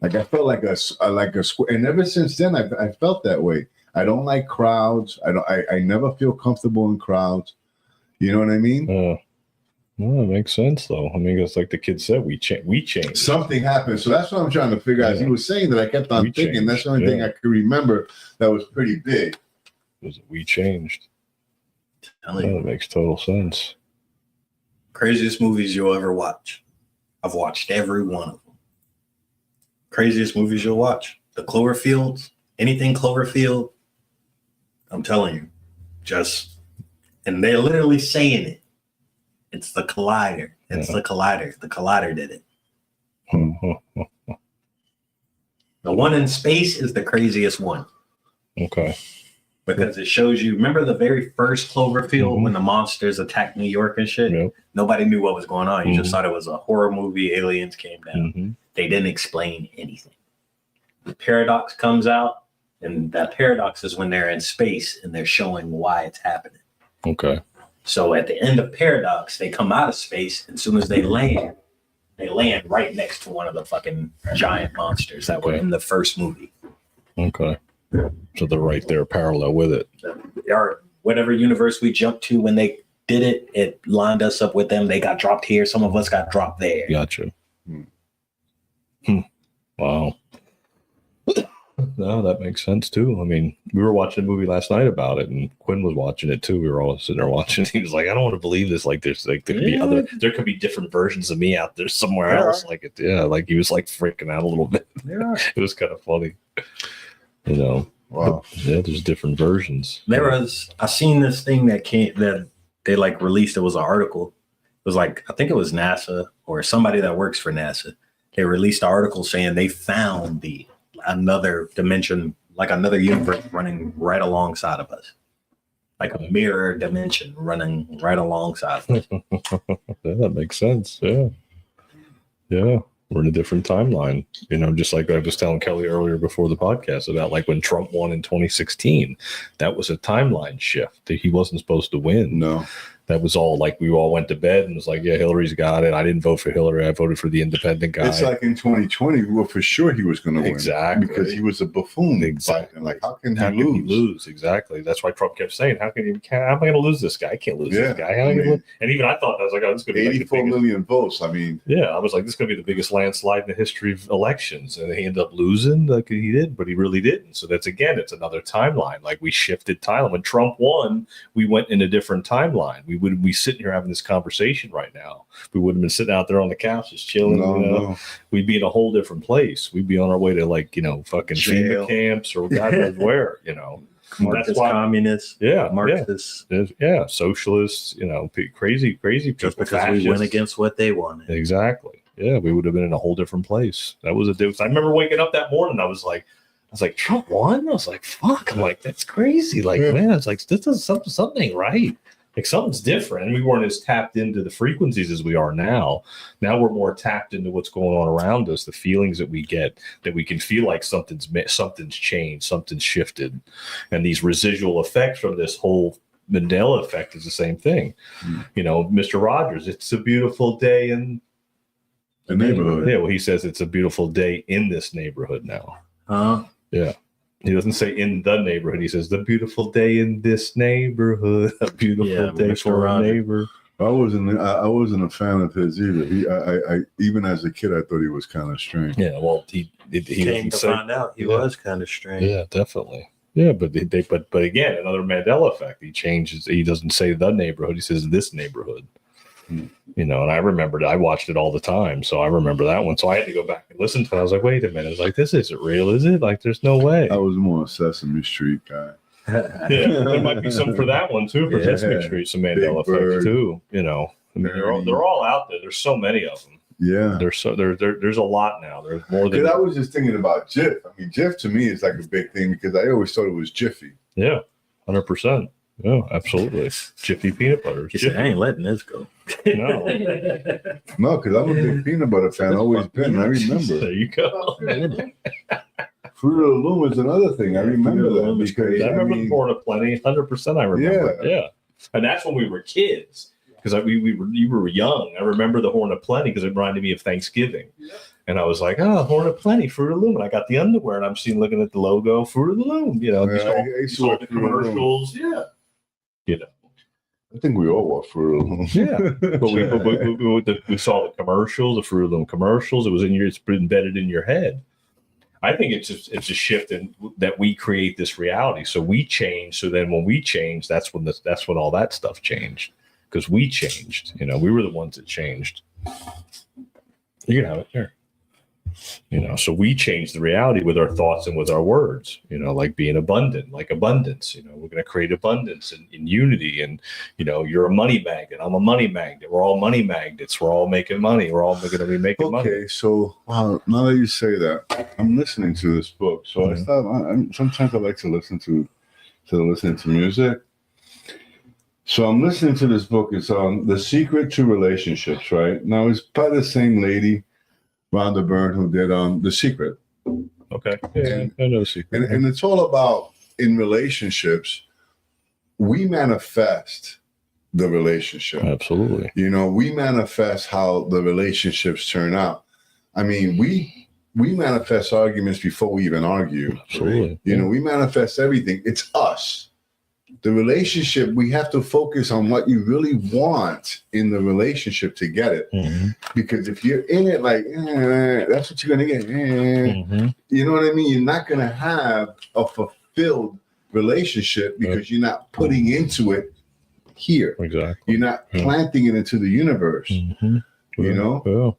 [SPEAKER 3] Like I felt like a square, and ever since then, I felt that way. I don't like crowds. I never feel comfortable in crowds. You know what I mean?
[SPEAKER 5] Well, it makes sense though. I mean, it's like the kid said, we changed.
[SPEAKER 3] Something happened. So that's what I'm trying to figure out. As he was saying that, I kept on thinking. That's the only thing I could remember that was pretty big.
[SPEAKER 5] We changed. That makes total sense.
[SPEAKER 7] Craziest movies you'll ever watch. I've watched every one of them. Craziest movies you'll watch. The Cloverfields, anything Cloverfield. I'm telling you, and they're literally saying it. It's the collider. It's the collider. The collider did it. The one in space is the craziest one.
[SPEAKER 5] Okay.
[SPEAKER 7] Because it shows you, remember the very first Cloverfield when the monsters attacked New York and shit?
[SPEAKER 5] Yep.
[SPEAKER 7] Nobody knew what was going on. You just thought it was a horror movie. Aliens came down. They didn't explain anything. The paradox comes out, and that paradox is when they're in space and they're showing why it's happening.
[SPEAKER 5] Okay.
[SPEAKER 7] So at the end of paradox, they come out of space, and as soon as they land right next to one of the fucking giant monsters that were in the first movie.
[SPEAKER 5] Okay. So they're right there parallel with it.
[SPEAKER 7] Or whatever universe we jumped to when they did it, it lined us up with them. They got dropped here. Some of us got dropped there.
[SPEAKER 5] Gotcha. Wow. no, that makes sense too. I mean, we were watching a movie last night about it, and Quinn was watching it too. We were all sitting there watching. He was like, "I don't want to believe this. Like, there could be different versions of me out there somewhere else." Like it, like he was like freaking out a little bit. Yeah, it was kind of funny, you know.
[SPEAKER 3] Wow.
[SPEAKER 5] Yeah, there's different versions.
[SPEAKER 7] I seen this thing that they like released. It was an article. It was like, I think it was NASA or somebody that works for NASA. They released an article saying they found another dimension, like another universe running right alongside of us. Like a mirror dimension running right alongside of us.
[SPEAKER 5] Yeah, that makes sense. Yeah. Yeah. We're in a different timeline, you know, just like I was telling Kelly earlier before the podcast about like when Trump won in 2016, that was a timeline shift. He wasn't supposed to win.
[SPEAKER 3] No.
[SPEAKER 5] That was all like we all went to bed and was like, yeah, Hillary's got it. I didn't vote for Hillary. I voted for the independent guy.
[SPEAKER 3] It's like in 2020, we were for sure he was going to win.
[SPEAKER 5] Exactly.
[SPEAKER 3] Because he was a buffoon.
[SPEAKER 5] Exactly.
[SPEAKER 3] Like, how can he lose?
[SPEAKER 5] Exactly. That's why Trump kept saying, how am I going to lose this guy? I can't lose this guy. How am I gonna lose? And even I thought, I was like, oh, this could be
[SPEAKER 3] 84 million votes. I mean.
[SPEAKER 5] Yeah, I was like, this is going to be the biggest landslide in the history of elections. And he ended up losing like he did, but he really didn't. So it's another timeline. Like we shifted timeline. When Trump won, we went in a different timeline. We would be sitting here having this conversation right now. We wouldn't have been sitting out there on the couch just chilling. No. We'd be in a whole different place. We'd be on our way to like, you know, fucking FEMA camps or God knows where, you know.
[SPEAKER 7] Marxist, communists.
[SPEAKER 5] Yeah.
[SPEAKER 7] Marxists.
[SPEAKER 5] Yeah. Socialists, you know, crazy people.
[SPEAKER 7] Just because fascists. We went against what they wanted.
[SPEAKER 5] Exactly. Yeah. We would have been in a whole different place. That was a difference. I remember waking up that morning. I was like, Trump won? I was like, fuck. I'm like, that's crazy. Like, man, it's like, this is something right. Like something's different. And we weren't as tapped into the frequencies as we are now. Now we're more tapped into what's going on around us, the feelings that we get, that we can feel like something's changed, something's shifted. And these residual effects from this whole Mandela effect is the same thing. You know, Mr. Rogers, it's a beautiful day in
[SPEAKER 3] the neighborhood.
[SPEAKER 5] Yeah, well, he says it's a beautiful day in this neighborhood now. Yeah. He doesn't say in the neighborhood. He says the beautiful day in this neighborhood. A beautiful day
[SPEAKER 7] Mr.
[SPEAKER 5] for a
[SPEAKER 7] Rogers.
[SPEAKER 5] neighbor.
[SPEAKER 3] I wasn't a fan of his either. I even as a kid, I thought he was kind of strange.
[SPEAKER 5] Yeah, well, he
[SPEAKER 7] came to find out he was kind of strange.
[SPEAKER 5] Yeah, definitely. Yeah, but again, another Mandela effect. He changes. He doesn't say the neighborhood. He says this neighborhood. You know, and I remembered. I watched it all the time, so I remember that one. So I had to go back and listen to it. I was like, wait a minute. I was like, this isn't real, is it? Like, there's no way.
[SPEAKER 3] I was more a Sesame Street guy.
[SPEAKER 5] Yeah, there might be some for that one too. For Sesame Street, some Mandela effect too. You know, I mean, they're all out there. There's so many of them.
[SPEAKER 3] Yeah,
[SPEAKER 5] there's a lot now. There's more than.
[SPEAKER 3] I was just thinking about Jif. I mean, Jif to me is like a big thing because I always thought it was Jiffy.
[SPEAKER 5] Yeah, 100%. Yeah, absolutely. Jiffy peanut butter.
[SPEAKER 7] I ain't letting this go.
[SPEAKER 5] No,
[SPEAKER 3] because I'm a big peanut butter fan. Always been. I remember.
[SPEAKER 5] There you go.
[SPEAKER 3] Fruit of the Loom is another thing. I remember that because
[SPEAKER 5] I remember the Born of Plenty. 100%. I remember. Yeah, and that's when we were kids. Because you were young. I remember the Horn of Plenty because it reminded me of Thanksgiving. Yep. And I was like, oh, Horn of Plenty, Fruit of the Loom. And I got the underwear and I'm looking at the logo, Fruit of the Loom. You know, saw the commercials. Yeah. You know.
[SPEAKER 3] I think we all wore Fruit of the Loom.
[SPEAKER 5] Yeah. But we saw the commercials, the Fruit of the Loom commercials. It's embedded in your head. I think it's a shift in that we create this reality. So we change. So then when we change, that's when all that stuff changed. Because we changed, you know, we were the ones that changed. You can have it there. You know, so we changed the reality with our thoughts and with our words, you know, like being abundant, like abundance. You know, we're going to create abundance in unity. And, you know, you're a money magnet. I'm a money magnet. We're all money magnets. We're all making money. We're all going to be making money.
[SPEAKER 3] Okay, so now that you say that, I'm listening to this book. So I thought sometimes I like to listen to music. So I'm listening to this book. It's on The Secret to Relationships, right? Now, it's by the same lady, Rhonda Byrne, who did The Secret.
[SPEAKER 5] Okay. Yeah, I know The Secret.
[SPEAKER 3] And it's all about, in relationships, we manifest the relationship.
[SPEAKER 5] Absolutely.
[SPEAKER 3] You know, we manifest how the relationships turn out. I mean, we manifest arguments before we even argue.
[SPEAKER 5] Absolutely.
[SPEAKER 3] You know, we manifest everything. It's us. The relationship, we have to focus on what you really want in the relationship to get it. Because if you're in it like, that's what you're going to get. You know what I mean? You're not going to have a fulfilled relationship because you're not putting into it here.
[SPEAKER 5] Exactly.
[SPEAKER 3] You're not planting it into the universe. You know?
[SPEAKER 5] Well,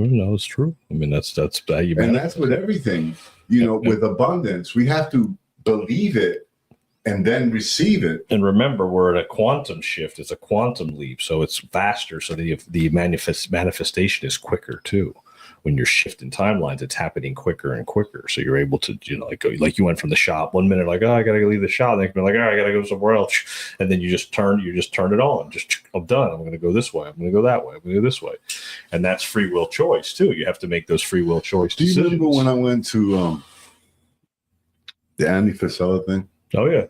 [SPEAKER 5] no, it's true. I mean, that's value.
[SPEAKER 3] And that's with everything. You know, with abundance, we have to believe it and then receive it.
[SPEAKER 5] And remember, we're at a quantum shift. It's a quantum leap, so it's faster. So the manifestation is quicker too. When you're shifting timelines, it's happening quicker and quicker. So you're able to, you know, like you went from the shop 1 minute, like, oh, I gotta leave the shop. Then you're like, all right, I gotta go somewhere else. And then you just turn it on. Just, I'm done. I'm gonna go this way. I'm gonna go that way. I'm gonna go this way. And that's free will choice too. You have to make those free will choice decisions.
[SPEAKER 3] Do you remember when I went to the Andy Frisella thing?
[SPEAKER 5] Oh yeah.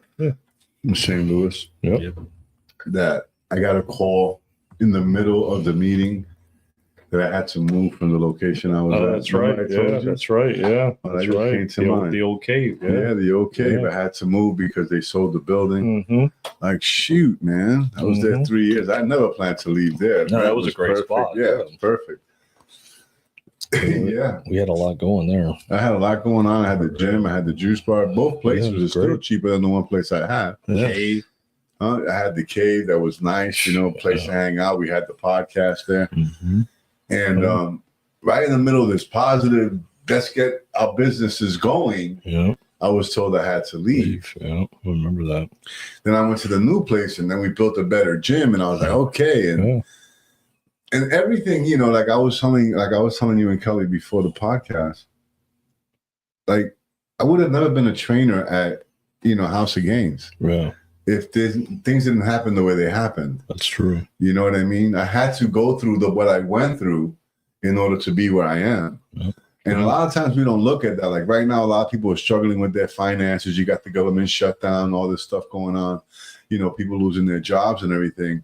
[SPEAKER 3] In St. Louis.
[SPEAKER 5] Yep.
[SPEAKER 3] That I got a call in the middle of the meeting that I had to move from the location I was at.
[SPEAKER 5] That's right. Yeah, that's right. Yeah, that's right.
[SPEAKER 3] Came to mind.
[SPEAKER 5] The old cave.
[SPEAKER 3] Yeah, the old cave.
[SPEAKER 5] Yeah.
[SPEAKER 3] I had to move because they sold the building. Like, shoot, man. I was there 3 years. I never planned to leave there.
[SPEAKER 5] No, that was a great
[SPEAKER 3] perfect.
[SPEAKER 5] spot.
[SPEAKER 3] Yeah, it was perfect. Yeah.
[SPEAKER 5] We had a lot going there.
[SPEAKER 3] I had a lot going on. I had the gym. I had the juice bar. Both places were still cheaper than the one place I had.
[SPEAKER 5] Cave.
[SPEAKER 3] I had the cave that was nice, you know, place to hang out. We had the podcast there. And right in the middle of this positive, let's get our businesses going.
[SPEAKER 5] Yeah.
[SPEAKER 3] I was told I had to leave.
[SPEAKER 5] Yeah, I remember that.
[SPEAKER 3] Then I went to the new place and then we built a better gym and I was like, okay. And everything, you know, like I was telling you and Kelly before the podcast, like I would have never been a trainer at, you know, House of Gains.
[SPEAKER 5] Yeah.
[SPEAKER 3] If things didn't happen the way they happened.
[SPEAKER 5] That's true.
[SPEAKER 3] You know what I mean? I had to go through what I went through in order to be where I am. Yep. And a lot of times we don't look at that. Like right now, a lot of people are struggling with their finances. You got the government shutdown, all this stuff going on, you know, people losing their jobs and everything.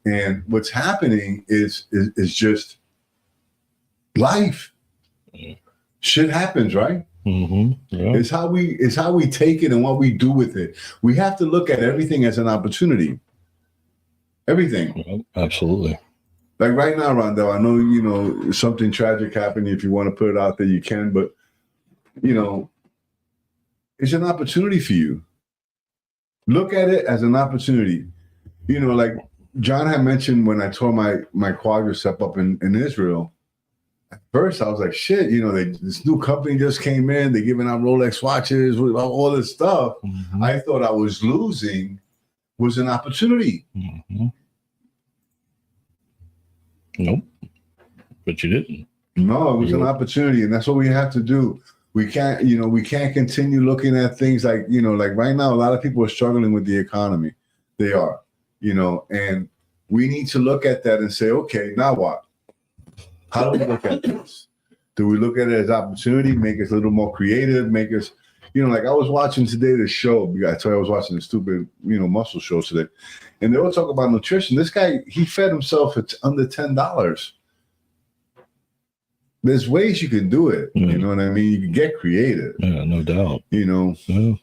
[SPEAKER 3] And what's happening is just life. Shit happens, right?
[SPEAKER 5] Yeah.
[SPEAKER 3] It's how we take it and what we do with it. We have to look at everything as an opportunity. Everything.
[SPEAKER 5] Yeah, absolutely.
[SPEAKER 3] Like right now, Rondell, I know, you know, something tragic happened. If you want to put it out there, you can. But, you know, it's an opportunity for you. Look at it as an opportunity. You know, like John had mentioned when I tore my quadricep up in Israel. At first, I was like, shit, you know, this new company just came in. They're giving out Rolex watches, all this stuff. I thought I was losing was an opportunity.
[SPEAKER 5] Nope. But you didn't.
[SPEAKER 3] No, it was an opportunity. And that's what we have to do. We can't continue looking at things like, you know, like right now, a lot of people are struggling with the economy. They are, you know, and we need to look at that and say, okay, now what? How do we look at this? Do we look at it as opportunity, make us a little more creative, make us, you know, like I was watching today the show. I told you I was watching the stupid, you know, muscle show today. And they were talking about nutrition. This guy, he fed himself at under $10. There's ways you can do it. You know what I mean? You can get creative.
[SPEAKER 5] Yeah, no doubt.
[SPEAKER 3] You know?
[SPEAKER 5] Yeah.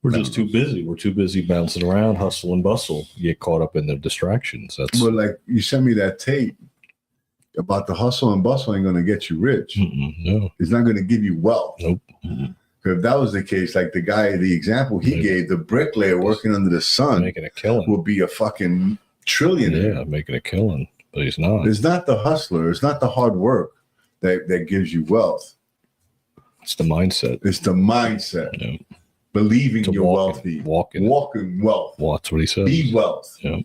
[SPEAKER 5] We're just too busy. We're too busy bouncing around, hustle and bustle. You get caught up in the distractions.
[SPEAKER 3] But like you sent me that tape about the hustle and bustle ain't going to get you rich.
[SPEAKER 5] No.
[SPEAKER 3] It's not going to give you wealth.
[SPEAKER 5] Nope.
[SPEAKER 3] If that was the case, like the example he gave, the bricklayer working under the sun
[SPEAKER 5] making a killing
[SPEAKER 3] would be a fucking trillionaire.
[SPEAKER 5] Yeah, making a killing, but he's not.
[SPEAKER 3] It's not the hustler. It's not the hard work that gives you wealth.
[SPEAKER 5] It's the mindset.
[SPEAKER 3] It's the mindset.
[SPEAKER 5] Yeah.
[SPEAKER 3] Believing you're wealthy.
[SPEAKER 5] Walking
[SPEAKER 3] wealth.
[SPEAKER 5] Well, that's what he says.
[SPEAKER 3] Be wealth.
[SPEAKER 5] Yeah.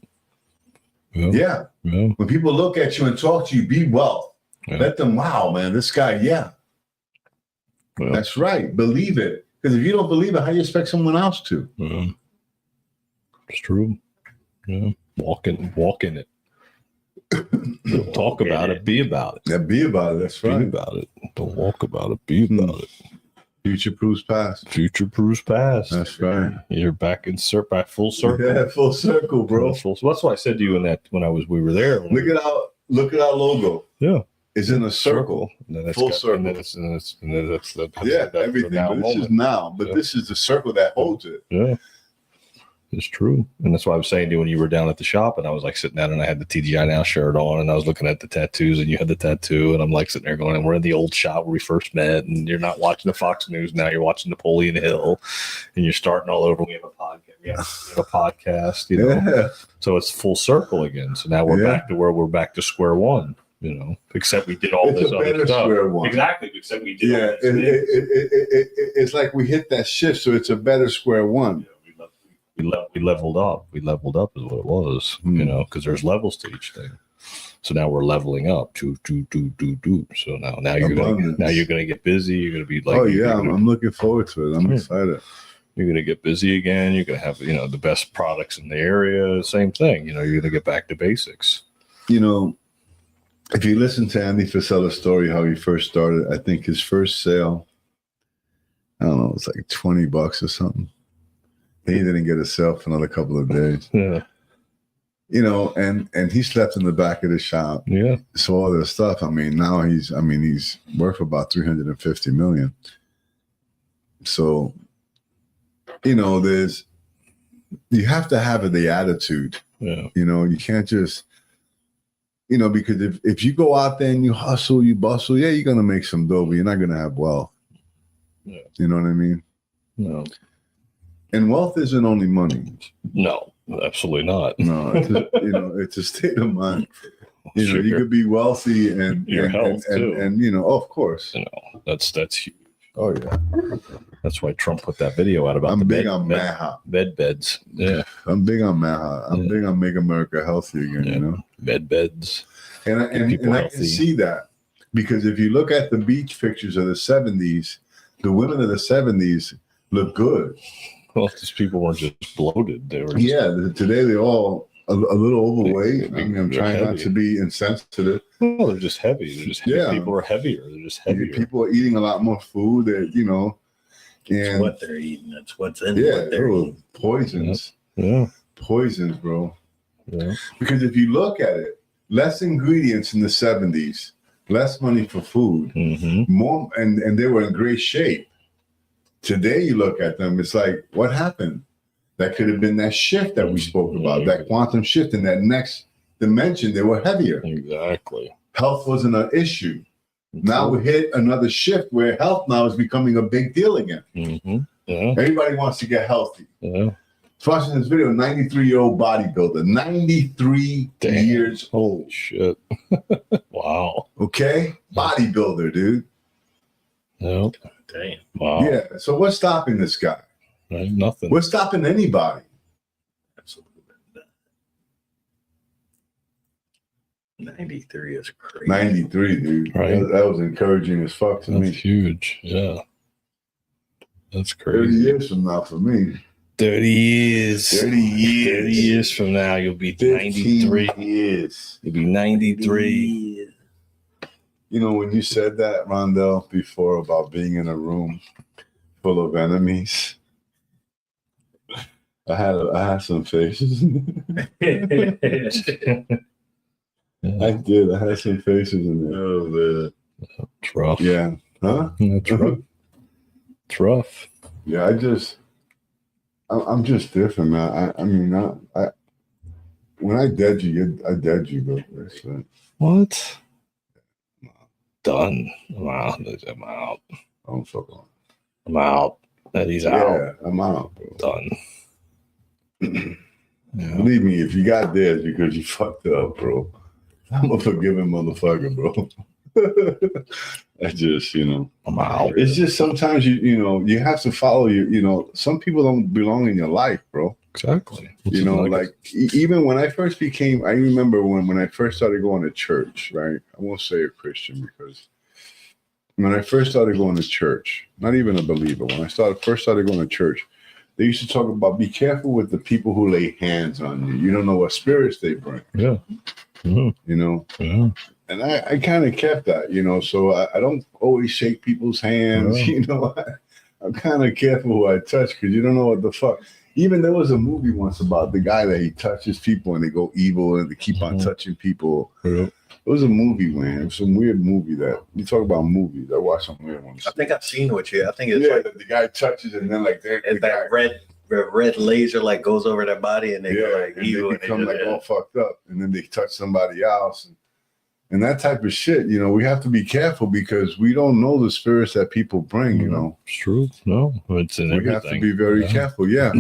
[SPEAKER 3] Yeah. When people look at you and talk to you, be wealth.
[SPEAKER 5] Yeah.
[SPEAKER 3] Let them, wow, man, this guy, yeah.
[SPEAKER 5] Well,
[SPEAKER 3] that's right. Believe it. Because if you don't believe it, how do you expect someone else to?
[SPEAKER 5] It's true. Yeah. Walk in it. Don't talk about it. Be about it.
[SPEAKER 3] Yeah, be about it. That's right.
[SPEAKER 5] Be about it. Don't walk about it. Be about it.
[SPEAKER 3] Future proofs past.
[SPEAKER 5] Future proofs past.
[SPEAKER 3] That's right.
[SPEAKER 5] You're back back full circle.
[SPEAKER 3] Yeah, full circle, bro.
[SPEAKER 5] That's what I said to you we were there.
[SPEAKER 3] Look at our logo.
[SPEAKER 5] Yeah.
[SPEAKER 3] It's in a circle. Full circle.
[SPEAKER 5] And then that's
[SPEAKER 3] everything. But this is now. But this is the circle that holds it.
[SPEAKER 5] Yeah. It's true. And that's why I was saying to you when you were down at the shop and I was like sitting down and I had the TGI Now shirt on and I was looking at the tattoos and you had the tattoo and I'm like sitting there going, and we're in the old shop where we first met and you're not watching the Fox News now, you're watching Napoleon Hill and you're starting all over. We have a podcast. We have a podcast, you know.
[SPEAKER 3] Yeah.
[SPEAKER 5] So it's full circle again. So now we're back to where we're back to square one, you know, except we did all this other stuff. Exactly. Except we did all this.
[SPEAKER 3] It's like we hit that shift, so it's a better square one.
[SPEAKER 5] We leveled up. We leveled up is what it was, you know, because there's levels to each thing. So now we're leveling up. So now you're gonna get busy. You're gonna be like,
[SPEAKER 3] oh yeah, I'm looking forward to it. I'm excited.
[SPEAKER 5] You're gonna get busy again. You're gonna have, you know, the best products in the area. Same thing. You know, you're gonna get back to basics.
[SPEAKER 3] You know, if you listen to Andy Frisella's story, how he first started, I think his first sale, I don't know, it's like $20 or something. He didn't get a sale for another couple of days.
[SPEAKER 5] Yeah.
[SPEAKER 3] You know, and he slept in the back of the shop.
[SPEAKER 5] Yeah.
[SPEAKER 3] So all this stuff. I mean, now he's worth about $350 million. So, you know, you have to have the attitude.
[SPEAKER 5] Yeah.
[SPEAKER 3] You know, you can't just, you know, because if you go out there and you hustle, you bustle, yeah, you're gonna make some dough, but you're not gonna have wealth.
[SPEAKER 5] Yeah.
[SPEAKER 3] You know what I mean?
[SPEAKER 5] No.
[SPEAKER 3] And wealth isn't only money.
[SPEAKER 5] No, absolutely not.
[SPEAKER 3] No, it's a state of mind. You know, you could be wealthy and
[SPEAKER 5] your health too.
[SPEAKER 3] And you know, of course.
[SPEAKER 5] You know, that's huge.
[SPEAKER 3] Oh yeah.
[SPEAKER 5] That's why Trump put that video out about bed beds. Yeah.
[SPEAKER 3] I'm big on MAHA. I'm big on Make America Healthy again, you know.
[SPEAKER 5] Bed beds.
[SPEAKER 3] And I can see that. Because if you look at the beach pictures of the 70s, the women of the 70s look good.
[SPEAKER 5] Well, these people weren't just bloated. They were
[SPEAKER 3] today they're all a little overweight. I mean, I'm trying not to be insensitive.
[SPEAKER 5] Well, they're just heavy. They're just heavy.
[SPEAKER 3] Yeah.
[SPEAKER 5] People are heavier. They're just heavier.
[SPEAKER 3] People are eating a lot more food. That you know,
[SPEAKER 7] It's what they're eating. That's what's in what they're eating.
[SPEAKER 3] Poisons.
[SPEAKER 5] Yeah.
[SPEAKER 3] Poisons, bro.
[SPEAKER 5] Yeah.
[SPEAKER 3] Because if you look at it, less ingredients in the 70s, less money for food, more, and they were in great shape. Today, you look at them, it's like, what happened? That could have been that shift that we spoke about, that quantum shift in that next dimension. They were heavier.
[SPEAKER 5] Exactly.
[SPEAKER 3] Health wasn't an issue. Now we hit another shift where health now is becoming a big deal again.
[SPEAKER 5] Yeah.
[SPEAKER 3] Everybody wants to get healthy.
[SPEAKER 5] Yeah.
[SPEAKER 3] Watching this video, 93-year-old bodybuilder, 93 years old.
[SPEAKER 5] Holy shit. Wow.
[SPEAKER 3] Okay? Bodybuilder, dude.
[SPEAKER 5] Yep.
[SPEAKER 7] Damn.
[SPEAKER 5] Wow.
[SPEAKER 3] Yeah. So what's stopping this guy?
[SPEAKER 5] Nothing.
[SPEAKER 3] What's stopping anybody?
[SPEAKER 7] Absolutely. 93 is crazy.
[SPEAKER 3] 93, dude.
[SPEAKER 5] Right.
[SPEAKER 3] That was encouraging as fuck to me.
[SPEAKER 5] That's huge. Yeah. That's
[SPEAKER 3] 30
[SPEAKER 5] crazy.
[SPEAKER 3] years from now for me.
[SPEAKER 5] 30 years.
[SPEAKER 3] 30 years.
[SPEAKER 5] 30 years from now, you'll be 93.
[SPEAKER 3] Years.
[SPEAKER 5] You'll be 93.
[SPEAKER 3] You know, when you said that, Rondell, before about being in a room full of enemies, I had some faces. I did. I had some faces in there.
[SPEAKER 7] Oh, man.
[SPEAKER 5] It's rough.
[SPEAKER 3] Yeah. Huh?
[SPEAKER 5] It's rough. It's rough.
[SPEAKER 3] Yeah, I'm just different, man. I mean, when I dead you, bro. That's right.
[SPEAKER 5] What? Done. I'm out.
[SPEAKER 3] I'm fucking on.
[SPEAKER 5] I'm out. Eddie's out.
[SPEAKER 3] Yeah, I'm out, bro.
[SPEAKER 5] Done. Yeah.
[SPEAKER 3] Believe me, if you got dead, it's because you fucked up, bro. I'm a forgiving motherfucker, bro. I just, you know,
[SPEAKER 5] I'm out.
[SPEAKER 3] It's just sometimes you have to follow some people don't belong in your life, bro.
[SPEAKER 5] Exactly.
[SPEAKER 3] Even when I first I remember when I first started going to church, right? I won't say a Christian because when I first started going to church, not even a believer, when I first started going to church, they used to talk about be careful with the people who lay hands on you. You don't know what spirits they bring.
[SPEAKER 5] Yeah. Mm-hmm.
[SPEAKER 3] You know?
[SPEAKER 5] Yeah.
[SPEAKER 3] And I kind of kept that, so I don't always shake people's hands, I'm kind of careful who I touch because you don't know what the fuck. Even there was a movie once about the guy that he touches people and they go evil and they keep on touching people.
[SPEAKER 5] Yeah.
[SPEAKER 3] It was a movie, man. It was some weird movie that you talk about movies. I watched some weird ones.
[SPEAKER 7] I think I've seen what you. I think it's
[SPEAKER 3] like the guy touches and then like
[SPEAKER 7] that red red laser like goes over their body, and they go like
[SPEAKER 3] and
[SPEAKER 7] evil,
[SPEAKER 3] they become like all fucked up, and then they touch somebody else, and that type of shit. You know, we have to be careful because we don't know the spirits that people bring. You know,
[SPEAKER 5] it's true. No, it's in everything.
[SPEAKER 3] We have to be very careful. Yeah,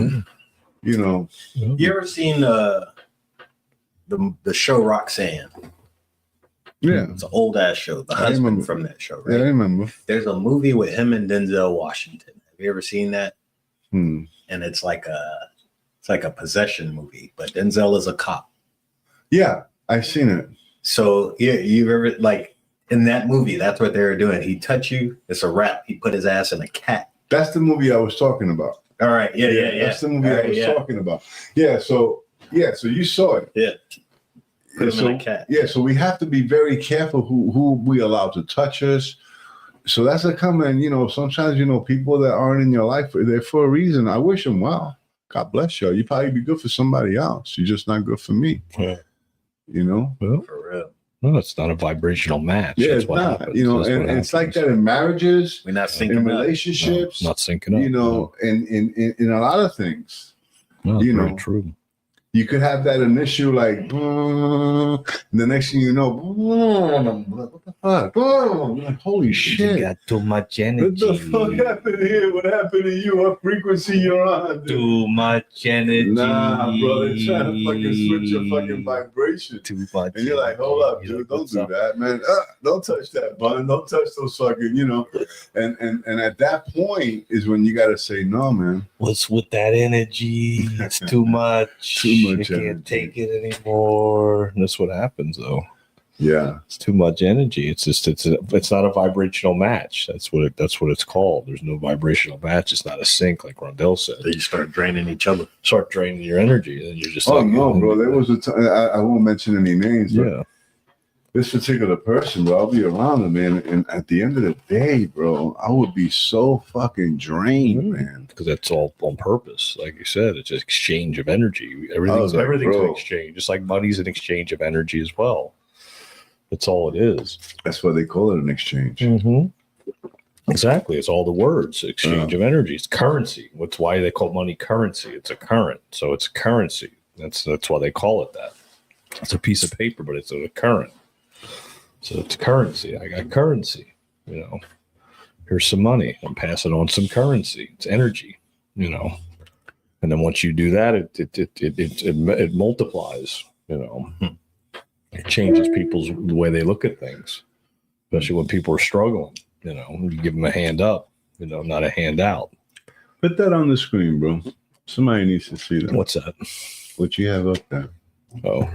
[SPEAKER 3] you know.
[SPEAKER 7] You ever seen the show Roxanne?
[SPEAKER 3] Yeah,
[SPEAKER 7] it's an old ass show. The husband from that show, right?
[SPEAKER 3] Yeah, I remember.
[SPEAKER 7] There's a movie with him and Denzel Washington. Have you ever seen that? And it's like a possession movie, but Denzel is a cop.
[SPEAKER 3] Yeah, I've seen it.
[SPEAKER 7] So yeah, you've ever like in that movie? That's what they were doing. He touch you, it's a wrap. He put his ass in a cat.
[SPEAKER 3] That's the movie I was talking about.
[SPEAKER 7] All right, yeah.
[SPEAKER 3] That's the movie I was talking about. Yeah, so you saw it.
[SPEAKER 7] Yeah. Put him
[SPEAKER 3] so,
[SPEAKER 7] in a cat.
[SPEAKER 3] Yeah, so we have to be very careful who we allow to touch us. So that's a comment, you know, sometimes, you know, people that aren't in your life, they're for a reason. I wish them well. God bless you. You'd probably be good for somebody else. You're just not good for me.
[SPEAKER 5] Yeah.
[SPEAKER 3] You know?
[SPEAKER 5] Well,
[SPEAKER 7] for real.
[SPEAKER 5] No, it's not a vibrational match.
[SPEAKER 3] Yeah,
[SPEAKER 5] That's
[SPEAKER 3] it's
[SPEAKER 5] what
[SPEAKER 3] not.
[SPEAKER 5] happens.
[SPEAKER 3] You know,
[SPEAKER 5] That's
[SPEAKER 3] and
[SPEAKER 5] what
[SPEAKER 3] it's like that in marriages,
[SPEAKER 7] we're not syncing
[SPEAKER 3] in
[SPEAKER 7] up.
[SPEAKER 3] relationships,
[SPEAKER 5] not syncing up.
[SPEAKER 3] you know, and in a lot of things.
[SPEAKER 5] No,
[SPEAKER 3] you
[SPEAKER 5] very
[SPEAKER 3] know,
[SPEAKER 5] true.
[SPEAKER 3] You could have that initial like, and the next thing you know, what the fuck? Like, holy shit!
[SPEAKER 5] You got too much energy.
[SPEAKER 3] What the fuck happened here? What happened to you? What frequency you're on? Dude?
[SPEAKER 5] Too much energy.
[SPEAKER 3] Nah, bro, they're trying to fucking switch your fucking vibration.
[SPEAKER 5] Too much.
[SPEAKER 3] And you're like, hold up, dude, don't do that, man. Don't touch that button. Don't touch those fucking, you know. And at that point is when you gotta say, no, man.
[SPEAKER 5] What's with that energy? It's too much.
[SPEAKER 3] Too much
[SPEAKER 5] You can't take it anymore. And that's what happens, though.
[SPEAKER 3] Yeah,
[SPEAKER 5] it's too much energy. It's just it's not a vibrational match. That's what it's called. There's no vibrational match. It's not a sync, like Rondell said.
[SPEAKER 7] So you start draining each other.
[SPEAKER 5] Start draining your energy, and you're just.
[SPEAKER 3] Oh no, bro! There was a time. I won't mention any names. But
[SPEAKER 5] yeah.
[SPEAKER 3] This particular person, bro, I'll be around him, man. And at the end of the day, bro, I would be so fucking drained, man.
[SPEAKER 5] Because that's all on purpose. Like you said, it's an exchange of energy. Everything's
[SPEAKER 3] like,
[SPEAKER 5] an
[SPEAKER 3] bro.
[SPEAKER 5] exchange. Just like money's an exchange of energy as well. That's all it is.
[SPEAKER 3] That's why they call it an exchange.
[SPEAKER 5] Mm-hmm. Exactly. It's all the words. Exchange of energy. It's currency. That's why they call money currency. It's a current. So it's currency. That's why they call it that. It's a piece of paper, but it's a current. So it's currency. I got currency, you know. Here's some money. I'm passing on some currency. It's energy, you know. And then once you do that, it multiplies, you know. It changes the way they look at things, especially when people are struggling, you know. You give them a hand up, you know, not a handout.
[SPEAKER 3] Put that on the screen, bro. Somebody needs to see that.
[SPEAKER 5] What's that?
[SPEAKER 3] What you have up there?
[SPEAKER 5] Oh.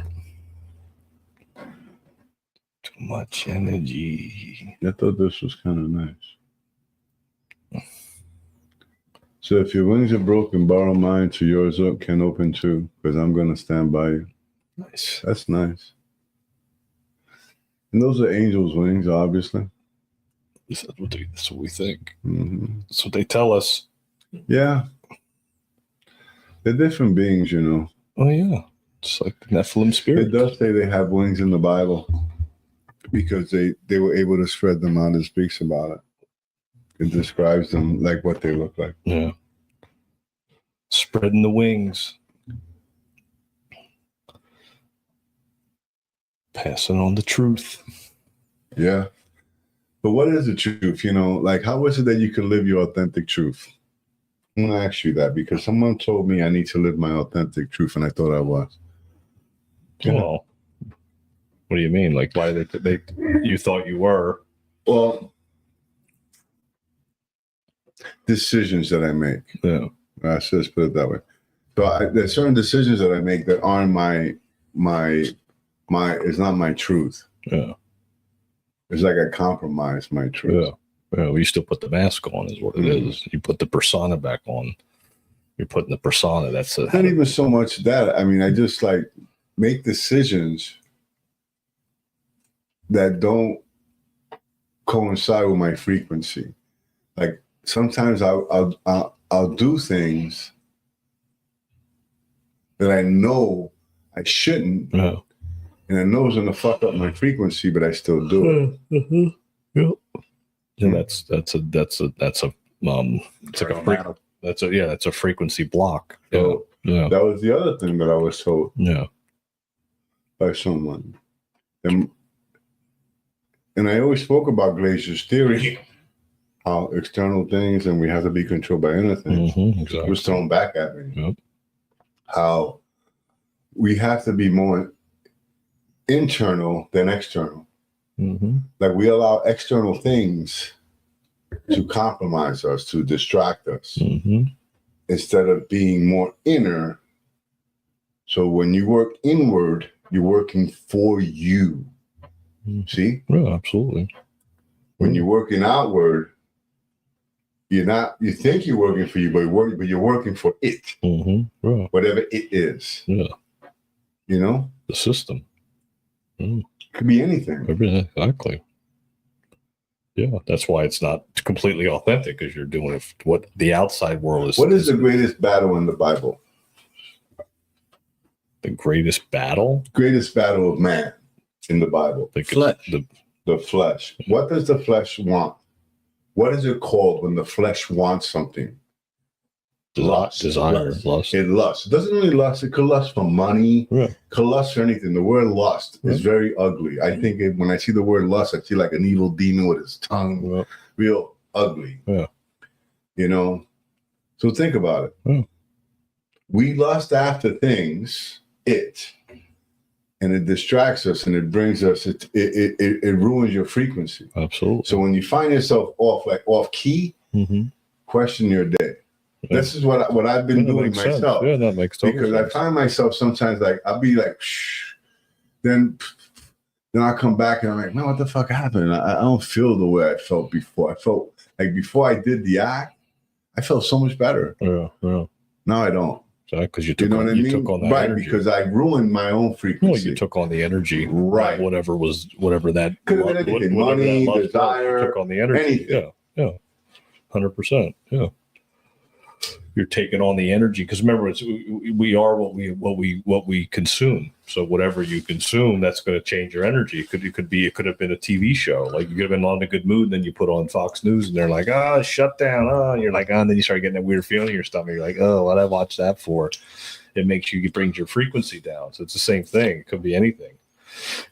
[SPEAKER 5] Too much energy.
[SPEAKER 3] I thought this was kind of nice. So if your wings are broken, borrow mine to yours can open too, because I'm going to stand by you.
[SPEAKER 5] Nice.
[SPEAKER 3] That's nice. And those are angels' wings, obviously.
[SPEAKER 5] That's what we think.
[SPEAKER 3] Mm-hmm.
[SPEAKER 5] That's what they tell us.
[SPEAKER 3] Yeah. They're different beings, you know.
[SPEAKER 5] Oh, yeah. Just like the Nephilim spirit.
[SPEAKER 3] It does say they have wings in the Bible because they were able to spread them out. It speaks about it. It describes them like what they look like.
[SPEAKER 5] Yeah. Spreading the wings. Passing on the truth.
[SPEAKER 3] Yeah. But what is the truth? You know, like how is it that you can live your authentic truth? I'm going to ask you that because someone told me I need to live my authentic truth and I thought I was.
[SPEAKER 5] Well, what do you mean? Like why they you thought you were?
[SPEAKER 3] Well, decisions that I make.
[SPEAKER 5] Yeah.
[SPEAKER 3] Let's just put it that way. So there's certain decisions that I make that aren't my it's not my truth.
[SPEAKER 5] Yeah.
[SPEAKER 3] It's like I compromise my truth.
[SPEAKER 5] Yeah. Well, you still put the mask on is what it is. You put the persona back on. You're putting the persona. That's
[SPEAKER 3] It's not even so much that. I mean, I just like make decisions that don't coincide with my frequency. Like sometimes I'll do things that I know I shouldn't.
[SPEAKER 5] Yeah.
[SPEAKER 3] And I know it's gonna fuck up my frequency, but I still do it.
[SPEAKER 5] Mm-hmm. Yeah. And that's like That's a frequency block.
[SPEAKER 3] So
[SPEAKER 5] Yeah.
[SPEAKER 3] that was the other thing that I was told by someone. And I always spoke about Glazer's theory, how external things and we have to be controlled by inner things.
[SPEAKER 5] Exactly.
[SPEAKER 3] It was thrown back at me. How we have to be more internal than external. Like we allow external things to compromise us, to distract us, instead of being more inner. So when you work inward, you're working for you. See?
[SPEAKER 5] Yeah, absolutely.
[SPEAKER 3] When you're working outward, you think you're working for you, but you're working for it. Whatever it is.
[SPEAKER 5] Yeah.
[SPEAKER 3] You know?
[SPEAKER 5] The system.
[SPEAKER 3] Could be anything.
[SPEAKER 5] Exactly. Yeah, that's why it's not completely authentic, because you're doing what the outside world is.
[SPEAKER 3] What is the greatest battle in the Bible?
[SPEAKER 5] The greatest battle?
[SPEAKER 3] Greatest battle of man in the Bible.
[SPEAKER 5] The flesh.
[SPEAKER 3] The flesh. What does the flesh want? What is it called when the flesh wants something? Lust.
[SPEAKER 5] Desire. Lust.
[SPEAKER 3] It lusts. It doesn't really lust. It could lust for money. Could lust for anything. The word lust is very ugly. I think when I see the word lust, I see like an evil demon with his tongue. Real ugly.
[SPEAKER 5] Yeah.
[SPEAKER 3] You know? So think about it. We lust after things, and it distracts us and it brings us, it ruins your frequency.
[SPEAKER 5] Absolutely.
[SPEAKER 3] So when you find yourself off key, question your day. This is what I've been doing myself.
[SPEAKER 5] Yeah, that makes total
[SPEAKER 3] because
[SPEAKER 5] sense.
[SPEAKER 3] I find myself sometimes like I'll be like, then I come back and I'm like, man, what the fuck happened? I don't feel the way I felt before. I felt like before I did the act, I felt so much better.
[SPEAKER 5] Yeah.
[SPEAKER 3] Now I don't.
[SPEAKER 5] Because you
[SPEAKER 3] took on that right,
[SPEAKER 5] energy.
[SPEAKER 3] Because I ruined my own frequency.
[SPEAKER 5] Well, you took on the energy,
[SPEAKER 3] right?
[SPEAKER 5] Whatever that
[SPEAKER 3] could have been anything, money, desire,
[SPEAKER 5] you took on the energy.
[SPEAKER 3] Anything.
[SPEAKER 5] Yeah, 100%. Yeah, you're taking on the energy because remember, we are what we consume. So whatever you consume, that's going to change your energy. It could have been a TV show. Like you could have been on a good mood, and then you put on Fox News, and they're like, shut down. And you're like, and then you start getting that weird feeling in your stomach. You're like, what did I watch that for? It brings your frequency down. So it's the same thing. It could be anything.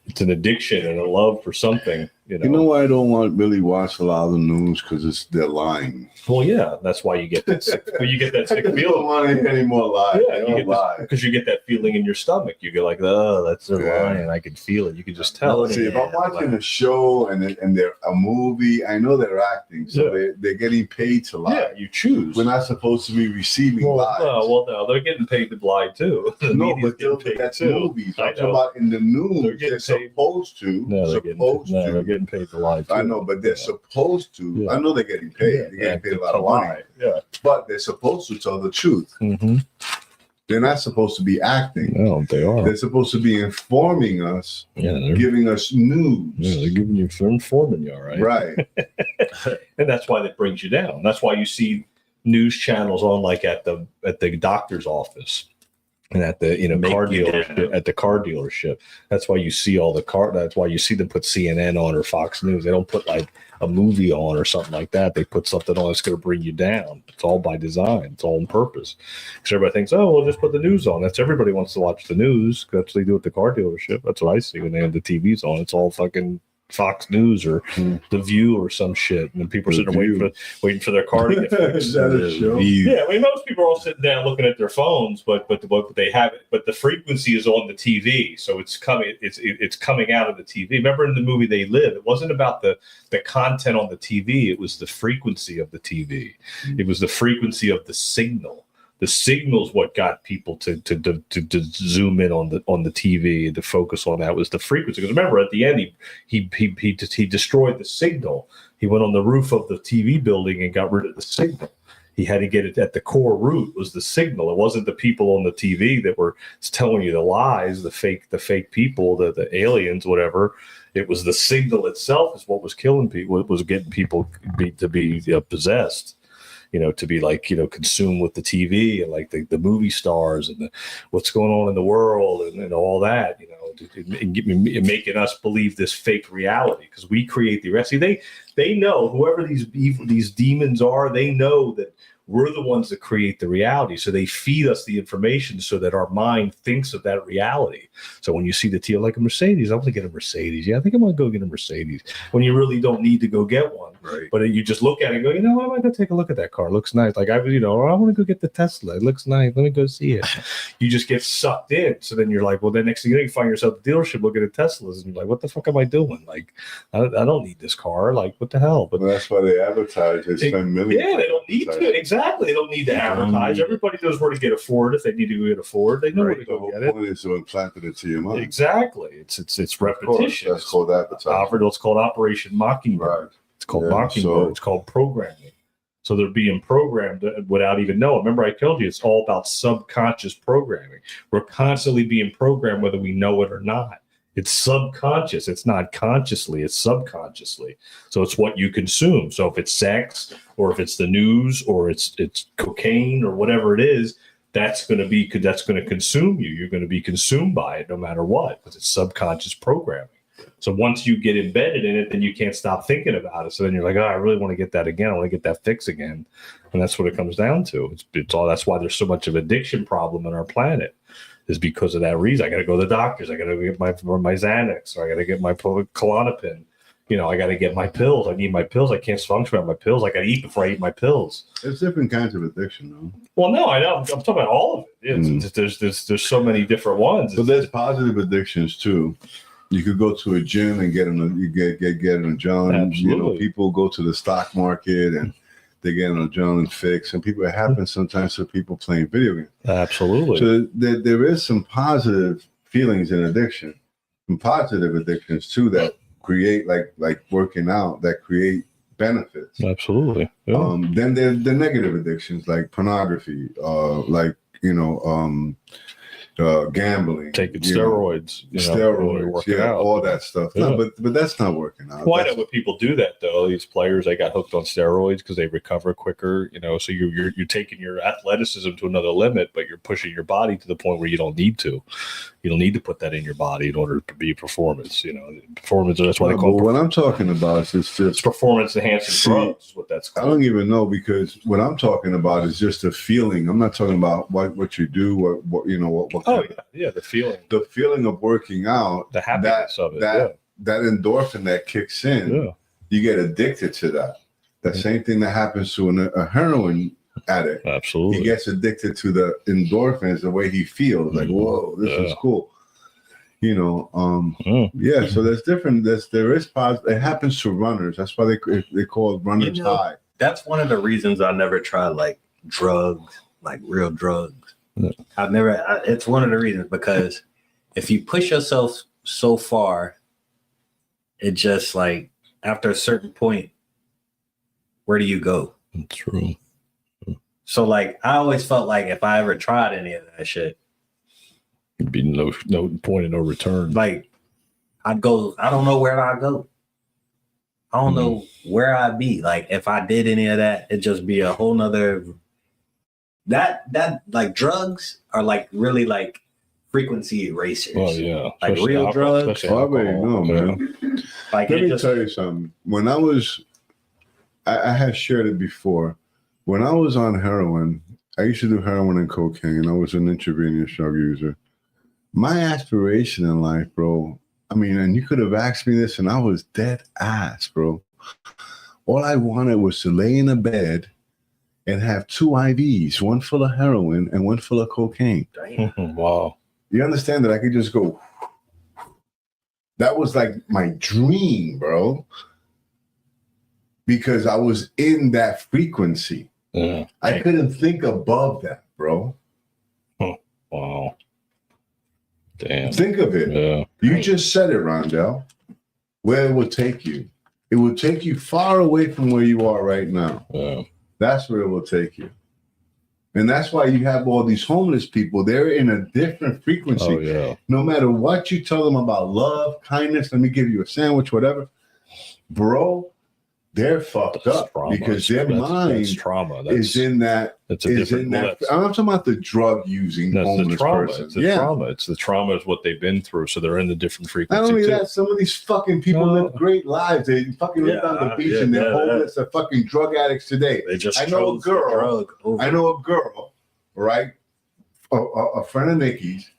[SPEAKER 5] It's an addiction and a love for something. You know
[SPEAKER 3] why I don't really watch a lot of the news? Because they're lying.
[SPEAKER 5] Well, yeah, that's why you get that sick. You get that sick feeling.
[SPEAKER 3] I don't want to hear any more lies.
[SPEAKER 5] Yeah, because you get that feeling in your stomach. You get like, that's a lie, and I can feel it. You can just tell.
[SPEAKER 3] See, if I'm watching a show and they're a movie, I know they're acting, so they're getting paid to lie.
[SPEAKER 5] Yeah, you choose.
[SPEAKER 3] We're not supposed to be receiving lies.
[SPEAKER 5] No, they're getting paid to lie too.
[SPEAKER 3] No, but that's movies. I'm talking about in the news. They're supposed to.
[SPEAKER 5] They're getting paid to lie too.
[SPEAKER 3] I know, but they're supposed to. Yeah. I know they're getting paid. They're getting paid a lot of money.
[SPEAKER 5] Yeah.
[SPEAKER 3] But they're supposed to tell the truth. They're not supposed to be acting.
[SPEAKER 5] No, they are.
[SPEAKER 3] They're supposed to be informing us, giving us news.
[SPEAKER 5] Yeah, they're giving you, informing you, all right?
[SPEAKER 3] Right.
[SPEAKER 5] And that's why that brings you down. That's why you see news channels on like at the doctor's office. And at the car dealership, that's why you see all the car. That's why you see them put CNN on or Fox News. They don't put like a movie on or something like that. They put something on that's going to bring you down. It's all by design. It's all on purpose. Because everybody thinks, we'll just put the news on. That's everybody wants to watch the news. That's what they do at the car dealership. That's what I see when they have the TVs on. It's all fucking Fox News or The View or some shit, and then people are sitting there waiting for their car to get fixed.
[SPEAKER 3] Is that a show?
[SPEAKER 5] Yeah, I mean, most people are all sitting down looking at their phones, but they have it. But the frequency is on the TV, so it's coming out of the TV. Remember in the movie They Live, it wasn't about the content on the TV; it was the frequency of the TV. It was the frequency of the signal. The signal's what got people to zoom in on the TV and to focus on that was the frequency. Because remember, at the end, he destroyed the signal. He went on the roof of the TV building and got rid of the signal. He had to get it at the core root was the signal. It wasn't the people on the TV that were telling you the lies, the fake people, the aliens, whatever. It was the signal itself is what was killing people. It was getting people to be possessed. To be like, consumed with the TV and like the movie stars and what's going on in the world and all that, and making us believe this fake reality because we create the rest. See, they know, whoever these demons are, they know that we're the ones that create the reality. So they feed us the information so that our mind thinks of that reality. So when you see the T, like a Mercedes, I'm going to get a Mercedes. Yeah, I think I'm going to go get a Mercedes. When you really don't need to go get one.
[SPEAKER 3] Right.
[SPEAKER 5] But you just look at it and go, you know what, I'm going to go take a look at that car. It looks nice. Like, I want to go get the Tesla. It looks nice. Let me go see it. You just get sucked in. So then you're like, well, then next thing you know, you find yourself at the dealership looking at Teslas. And you're like, what the fuck am I doing? Like, I don't need this car. Like, what the hell? But
[SPEAKER 3] that's why they advertise. They spend millions.
[SPEAKER 5] Yeah, they don't need to. Exactly. They don't need to advertise. Everybody knows where to get a Ford. If they need to go get a Ford, they know where to go get it.
[SPEAKER 3] The point is to implant it into your mind.
[SPEAKER 5] Exactly. It's repetition.
[SPEAKER 3] That's called advertising.
[SPEAKER 5] It's called Operation Mockingbird. It's called Mockingbird. It's called programming. So they're being programmed without even knowing. Remember, I told you it's all about subconscious programming. We're constantly being programmed whether we know it or not. It's subconscious. It's not consciously. It's subconsciously. So it's what you consume. So if it's sex, or if it's the news, or it's cocaine, or whatever it is, that's going to consume you. You're going to be consumed by it no matter what, because it's subconscious programming. So once you get embedded in it, then you can't stop thinking about it. So then you're like, oh, I really want to get that again. I want to get that fix again. And that's what it comes down to. It's all. That's why there's so much of addiction problem on our planet, is because of that reason. I got to go to the doctors. I got to get my Xanax, or I got to get my Klonopin. I got to get my pills. I need my pills. I can't function without my pills. I got to eat before I eat my pills.
[SPEAKER 3] There's different kinds of addiction, though.
[SPEAKER 5] Well, no, I know. I'm talking about all of it. There's so many different ones.
[SPEAKER 3] But there's positive addictions too. You could go to a gym and get an adrenaline. People go to the stock market and they get an adrenaline fix. And it happens sometimes to people playing video games.
[SPEAKER 5] Absolutely.
[SPEAKER 3] So there is some positive feelings in addiction, some positive addictions too that create like working out, that create benefits.
[SPEAKER 5] Absolutely. Yeah.
[SPEAKER 3] Then there's the negative addictions like pornography, gambling,
[SPEAKER 5] taking steroids,
[SPEAKER 3] all that stuff.
[SPEAKER 5] Yeah.
[SPEAKER 3] No, but that's not working out.
[SPEAKER 5] Well, I know when people do that though. These players, they got hooked on steroids because they recover quicker. So you're taking your athleticism to another limit, but you're pushing your body to the point where you don't need to. You don't need to put that in your body in order to be performance. Performance. That's why they call.
[SPEAKER 3] What I'm talking about is just
[SPEAKER 5] performance enhancing drugs. Is what that's called.
[SPEAKER 3] I don't even know, because what I'm talking about is just a feeling. I'm not talking about what you do. What
[SPEAKER 5] the feeling.
[SPEAKER 3] The feeling of working out.
[SPEAKER 5] The happiness of it.
[SPEAKER 3] That endorphin that kicks in. Yeah. You get addicted to that. The same thing that happens to a heroin addict.
[SPEAKER 5] Absolutely.
[SPEAKER 3] He gets addicted to the endorphins, the way he feels. Like, whoa, this is cool. Yeah. So there's different. There is positive. It happens to runners. That's why they call it runners high.
[SPEAKER 7] That's one of the reasons I never tried like drugs, like real drugs. Yeah. It's one of the reasons, because if you push yourself so far, it just like after a certain point, where do you go?
[SPEAKER 5] That's true.
[SPEAKER 7] So like I always felt like if I ever tried any of that shit,
[SPEAKER 5] it'd be no point of no return.
[SPEAKER 7] Like I'd go, I don't know where I'd go. I don't know where I'd be. Like if I did any of that, it'd just be a whole nother. That like drugs are like really like frequency erasers.
[SPEAKER 5] Oh yeah,
[SPEAKER 7] like especially real drugs.
[SPEAKER 3] I already know, man.
[SPEAKER 7] Like
[SPEAKER 3] let me tell you something. When I was, I had shared it before. When I was on heroin, I used to do heroin and cocaine. I was an intravenous drug user. My aspiration in life, bro. I mean, and you could have asked me this, and I was dead ass, bro. All I wanted was to lay in a bed and have 2 IVs, one full of heroin and one full of cocaine.
[SPEAKER 5] Wow.
[SPEAKER 3] You understand that I could just go. That was like my dream, bro. Because I was in that frequency.
[SPEAKER 5] Yeah.
[SPEAKER 3] I couldn't think above that, bro.
[SPEAKER 5] Wow. Damn.
[SPEAKER 3] Think of it.
[SPEAKER 5] Yeah.
[SPEAKER 3] You just said it, Rondell. Where it will take you. It will take you far away from where you are right now.
[SPEAKER 5] Yeah.
[SPEAKER 3] That's where it will take you. And that's why you have all these homeless people. They're in a different frequency.
[SPEAKER 5] Oh, yeah.
[SPEAKER 3] No matter what you tell them about love, kindness, let me give you a sandwich, whatever. Bro, they're fucked up because their mind is in that. I'm talking about the drug using homeless person.
[SPEAKER 5] It's the trauma. It's the trauma is what they've been through, so they're in the different frequency.
[SPEAKER 3] Not only that, some of these fucking people live great lives. They fucking live on the beach and they're homeless. They're fucking drug addicts today. I know a girl. Right? A friend of Nikki's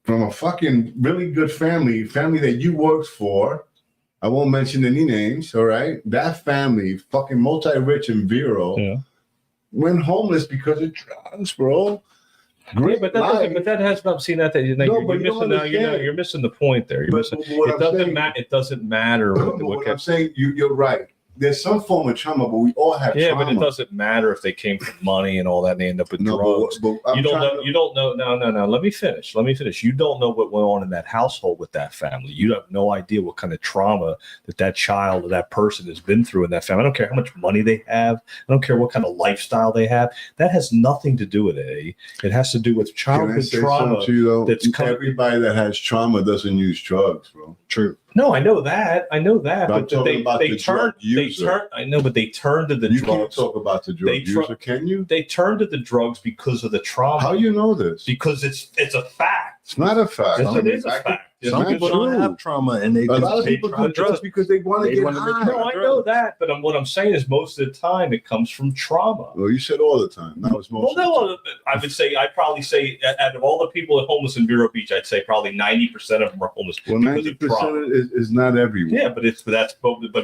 [SPEAKER 3] from a fucking really good family that you worked for. I won't mention any names, all right? That family, fucking multi-rich and virile, went homeless because of drugs, bro.
[SPEAKER 5] Great, but that has not seen that. You're missing the point there. It doesn't matter.
[SPEAKER 3] What I'm saying, you're right. There's some form of trauma, but we all have trauma.
[SPEAKER 5] Yeah, but it doesn't matter if they came from money and all that and they end up with drugs. But you don't know. No. Let me finish. You don't know what went on in that household with that family. You have no idea what kind of trauma that child or that person has been through in that family. I don't care how much money they have. I don't care what kind of lifestyle they have. That has nothing to do with it. It has to do with childhood trauma.
[SPEAKER 3] Everybody that has trauma doesn't use drugs, bro.
[SPEAKER 5] True. No, I know that. But they turn to the drugs.
[SPEAKER 3] You can't talk about the drug user, can you?
[SPEAKER 5] They turn to the drugs because of the trauma.
[SPEAKER 3] How you know this?
[SPEAKER 5] Because it's a fact.
[SPEAKER 3] It's not a fact.
[SPEAKER 5] Yes, it is a fact.
[SPEAKER 7] Some people don't have trauma, and they
[SPEAKER 3] a lot of people do drugs because they want to get high.
[SPEAKER 5] No, I know that, but what I'm saying is most of the time it comes from trauma.
[SPEAKER 3] Well, you said all the time. That was most.
[SPEAKER 5] Well, no, I'd probably say out of all the people at homeless in Vero Beach, I'd say probably 90% of them are homeless.
[SPEAKER 3] Well, 90% is not everyone.
[SPEAKER 5] Yeah, but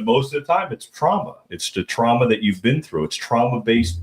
[SPEAKER 5] most of the time it's trauma. It's the trauma that you've been through. It's trauma based.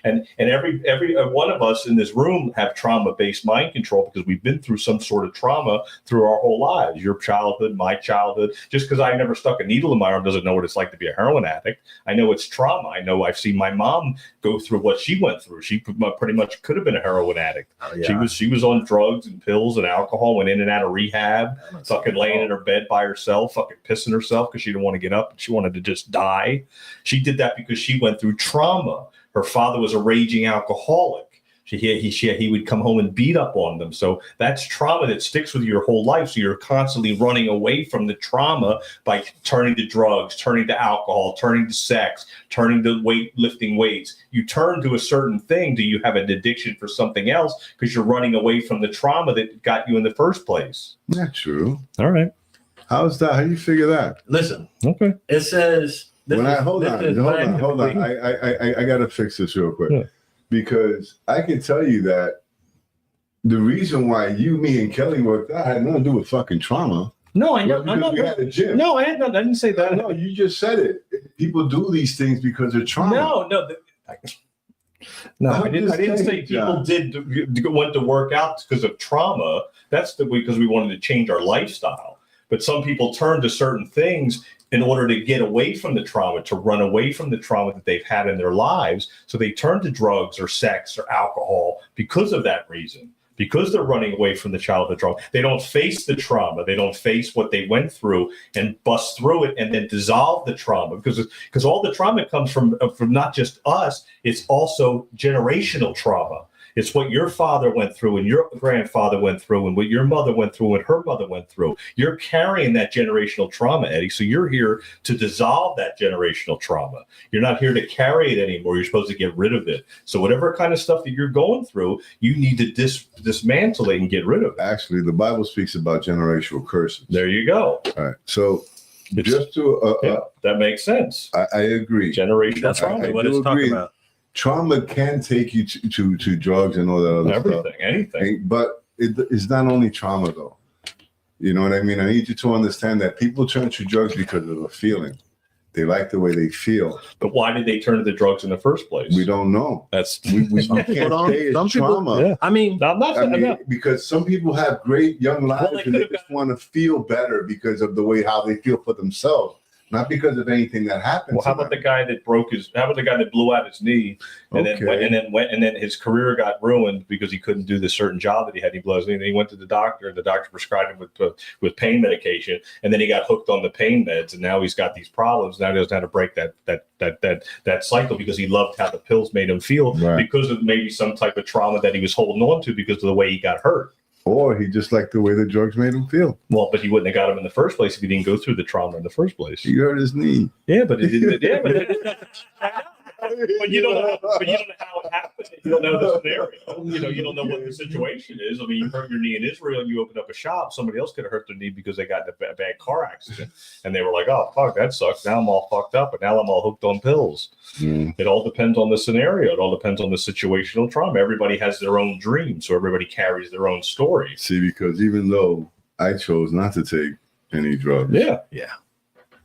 [SPEAKER 5] And every one of us in this room have trauma based mind control because we've been through some sort of trauma through our whole lives. Your childhood, my childhood. Just because I never stuck a needle in my arm doesn't know what it's like to be a heroin addict. I know it's trauma. I know I've seen my mom go through what she went through. She pretty much could have been a heroin addict. Oh, yeah. She was on drugs and pills and alcohol, went in and out of rehab, fucking laying in her bed by herself, fucking pissing herself because she didn't want to get up. She wanted to just die. She did that because she went through trauma. Her father was a raging alcoholic. He would come home and beat up on them. So that's trauma that sticks with you your whole life. So you're constantly running away from the trauma by turning to drugs, turning to alcohol, turning to sex, turning to lifting weights. You turn to a certain thing. Do you have an addiction for something else? Because you're running away from the trauma that got you in the first place.
[SPEAKER 3] Not true.
[SPEAKER 5] All right.
[SPEAKER 3] How's that? How do you figure that?
[SPEAKER 7] Listen.
[SPEAKER 5] Okay.
[SPEAKER 7] It says.
[SPEAKER 3] Hold on. I got to fix this real quick. Yeah. Because I can tell you that the reason why you, me, and Kelly worked out had nothing to do with fucking trauma.
[SPEAKER 5] No, I know. I'm not.
[SPEAKER 3] We had a gym.
[SPEAKER 5] No, I didn't say that.
[SPEAKER 3] No, you just said it. People do these things because of trauma.
[SPEAKER 5] No, I didn't say people went to work out because of trauma. That's because we wanted to change our lifestyle. But some people turn to certain things in order to get away from the trauma, to run away from the trauma that they've had in their lives. So they turn to drugs or sex or alcohol because of that reason, because they're running away from the childhood trauma. They don't face the trauma. They don't face what they went through and bust through it and then dissolve the trauma, because all the trauma comes from not just us. It's also generational trauma. It's what your father went through and your grandfather went through and what your mother went through and her mother went through. You're carrying that generational trauma, Eddie. So you're here to dissolve that generational trauma. You're not here to carry it anymore. You're supposed to get rid of it. So whatever kind of stuff that you're going through, you need to dismantle it and get rid of it.
[SPEAKER 3] Actually, the Bible speaks about generational curses.
[SPEAKER 5] There you go.
[SPEAKER 3] All right. So just to...
[SPEAKER 5] that makes sense.
[SPEAKER 3] I agree.
[SPEAKER 5] Generational trauma.
[SPEAKER 7] What it's talking about.
[SPEAKER 3] Trauma can take you to drugs and all that other stuff.
[SPEAKER 5] Anything.
[SPEAKER 3] But it's not only trauma, though. You know what I mean? I need you to understand that people turn to drugs because of a feeling. They like the way they feel.
[SPEAKER 5] But why did they turn to the drugs in the first place?
[SPEAKER 3] We don't know.
[SPEAKER 5] That's
[SPEAKER 3] we can't say it's trauma.
[SPEAKER 5] Yeah. I mean,
[SPEAKER 3] because some people have great young lives and they just want to feel better because of the way how they feel for themselves. Not because of anything that happened.
[SPEAKER 5] Well, how about the guy that blew out his knee and then his career got ruined because he couldn't do this certain job that he had. He blew his knee. And he went to the doctor, and the doctor prescribed him with pain medication. And then he got hooked on the pain meds, and now he's got these problems. Now he doesn't know how to break that cycle because he loved how the pills made him feel because of maybe some type of trauma that he was holding on to because of the way he got hurt.
[SPEAKER 3] Or he just liked the way the drugs made him feel.
[SPEAKER 5] Well, but he wouldn't have got him in the first place if he didn't go through the trauma in the first place.
[SPEAKER 3] He hurt his knee.
[SPEAKER 5] Yeah, but it didn't. Yeah, but you don't know. But you don't know how it happened. You don't know the scenario. You don't know what the situation is. I mean, you hurt your knee in Israel, and you opened up a shop. Somebody else could have hurt their knee because they got in a bad car accident, and they were like, "Oh, fuck, that sucks. Now I'm all fucked up, and now I'm all hooked on pills." It all depends on the scenario. It all depends on the situational trauma. Everybody has their own dream, so everybody carries their own story.
[SPEAKER 3] See, because even though I chose not to take any drugs,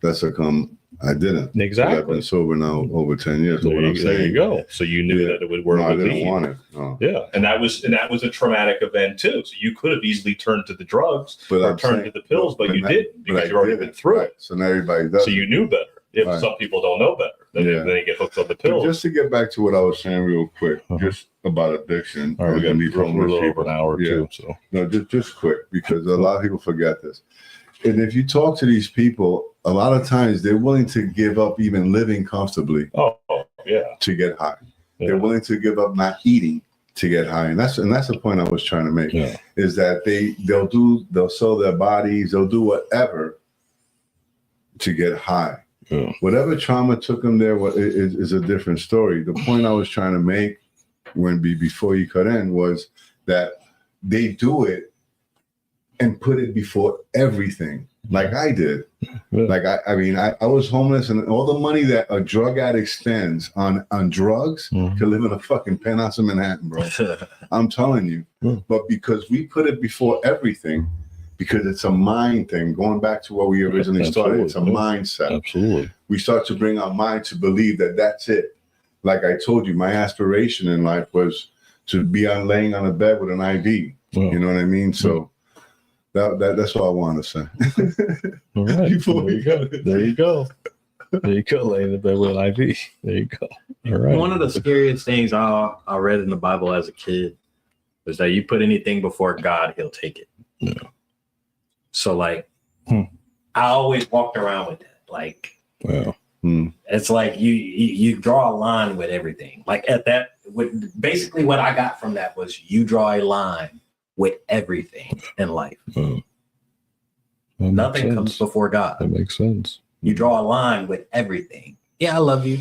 [SPEAKER 3] that's how come I didn't.
[SPEAKER 5] Exactly.
[SPEAKER 3] I've been sober now over 10 years. So
[SPEAKER 5] There you go. So you knew that it would work.
[SPEAKER 3] No, I
[SPEAKER 5] with
[SPEAKER 3] didn't
[SPEAKER 5] me.
[SPEAKER 3] want it. No.
[SPEAKER 5] Yeah, and that was a traumatic event too. So you could have easily turned to the drugs or turned to the pills, but you didn't because you already been through it.
[SPEAKER 3] So now everybody does.
[SPEAKER 5] So you knew better. If some people don't know better, then they get hooked on the pills.
[SPEAKER 3] But just to get back to what I was saying real quick, just about addiction.
[SPEAKER 5] All right, we got
[SPEAKER 3] these
[SPEAKER 5] we're a
[SPEAKER 3] homeless
[SPEAKER 5] little
[SPEAKER 3] people.
[SPEAKER 5] over an hour or two. So
[SPEAKER 3] no, just quick, because a lot of people forget this. And if you talk to these people, a lot of times they're willing to give up even living comfortably. To get high. They're willing to give up not eating to get high. And that's the point I was trying to make. Is that they'll sell their bodies, they'll do whatever to get high. Whatever trauma took them there is a different story. The point I was trying to make before you cut in was that they do it and put it before everything, like I did. Like I mean, I was homeless, and all the money that a drug addict spends on drugs could live in a fucking penthouse in Manhattan, bro. I'm telling you. But because we put it before everything, because it's a mind thing, going back to what we originally started, it's a mindset.
[SPEAKER 5] Absolutely.
[SPEAKER 3] We start to bring our mind to believe that that's it. Like I told you, my aspiration in life was to be laying on a bed with an IV. You know what I mean? So that's all I want to say.
[SPEAKER 5] All right. There you go. Laying in the bed with an IV. There you go. All right.
[SPEAKER 7] One of the scariest things I read in the Bible as a kid was that you put anything before God, He'll take it.
[SPEAKER 5] Yeah.
[SPEAKER 7] So like, I always walked around with that. Like, it's like you draw a line with everything. Like basically what I got from that was you draw a line with everything in life. Nothing comes before God.
[SPEAKER 5] That makes sense.
[SPEAKER 7] You draw a line with everything. Yeah, I love you,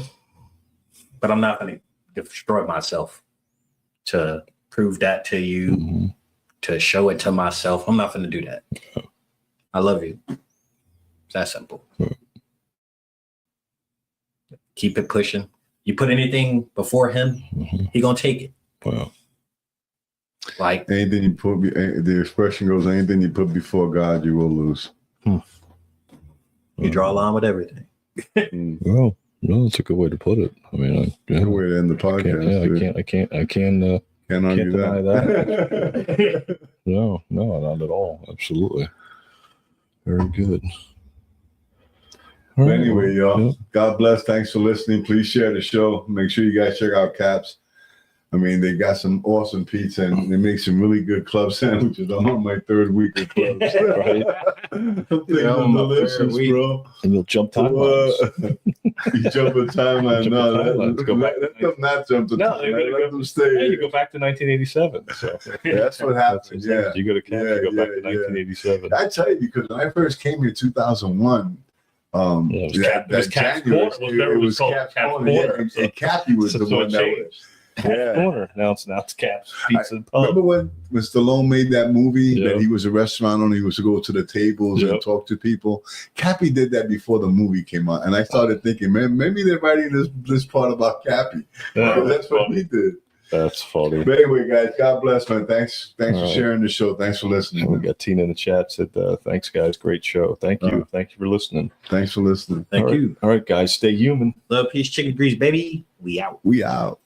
[SPEAKER 7] but I'm not going to destroy myself to prove that to you, to show it to myself. I'm not going to do that. I love you. It's that simple. Keep it pushing. You put anything before Him, He gonna take it.
[SPEAKER 5] Wow.
[SPEAKER 3] Like anything you put, the expression goes, anything you put before God, you will lose.
[SPEAKER 7] You draw a line with everything.
[SPEAKER 5] Well, no, that's a good way to put it. I mean,
[SPEAKER 3] good way to end the podcast.
[SPEAKER 5] I can't argue deny that. No, not at all. Absolutely. Very good.
[SPEAKER 3] But anyway, y'all, God bless. Thanks for listening. Please share the show. Make sure you guys check out Caps. I mean, they got some awesome pizza, and they make some really good club sandwiches. I'm on my third week of clubs. Right? I'm thinking delicious, bro.
[SPEAKER 5] And you'll jump timelines.
[SPEAKER 3] You jump a timeline. No,
[SPEAKER 5] let's go back.
[SPEAKER 3] Let them not jump the timeline. Let them stay.
[SPEAKER 5] Yeah, you go back to 1987. So
[SPEAKER 3] that's what happens. Yeah,
[SPEAKER 5] you go to Caps, you go back to 1987.
[SPEAKER 3] I tell you, because when I first came here in 200001.
[SPEAKER 5] It was Cap's Corner. It was called Cap's Corner.
[SPEAKER 3] And Cappy was the one that was.
[SPEAKER 5] Cap's Corner. Now it's Cap's Pizza and Pub.
[SPEAKER 3] Remember when Stallone made that movie that he was a restaurant owner, he was to go to the tables and talk to people? Cappy did that before the movie came out. And I started thinking, man, maybe they're writing this part about Cappy. That's what he did.
[SPEAKER 5] That's funny.
[SPEAKER 3] But anyway, guys, God bless, man. Thanks for sharing the show. Thanks for listening.
[SPEAKER 5] We got Tina in the chat said, thanks, guys. Great show. Thank you. Thank you for listening.
[SPEAKER 3] Thanks for listening.
[SPEAKER 7] Thank you.
[SPEAKER 5] All right, guys. Stay human.
[SPEAKER 7] Love, peace, chicken grease, baby. We out.
[SPEAKER 3] We out.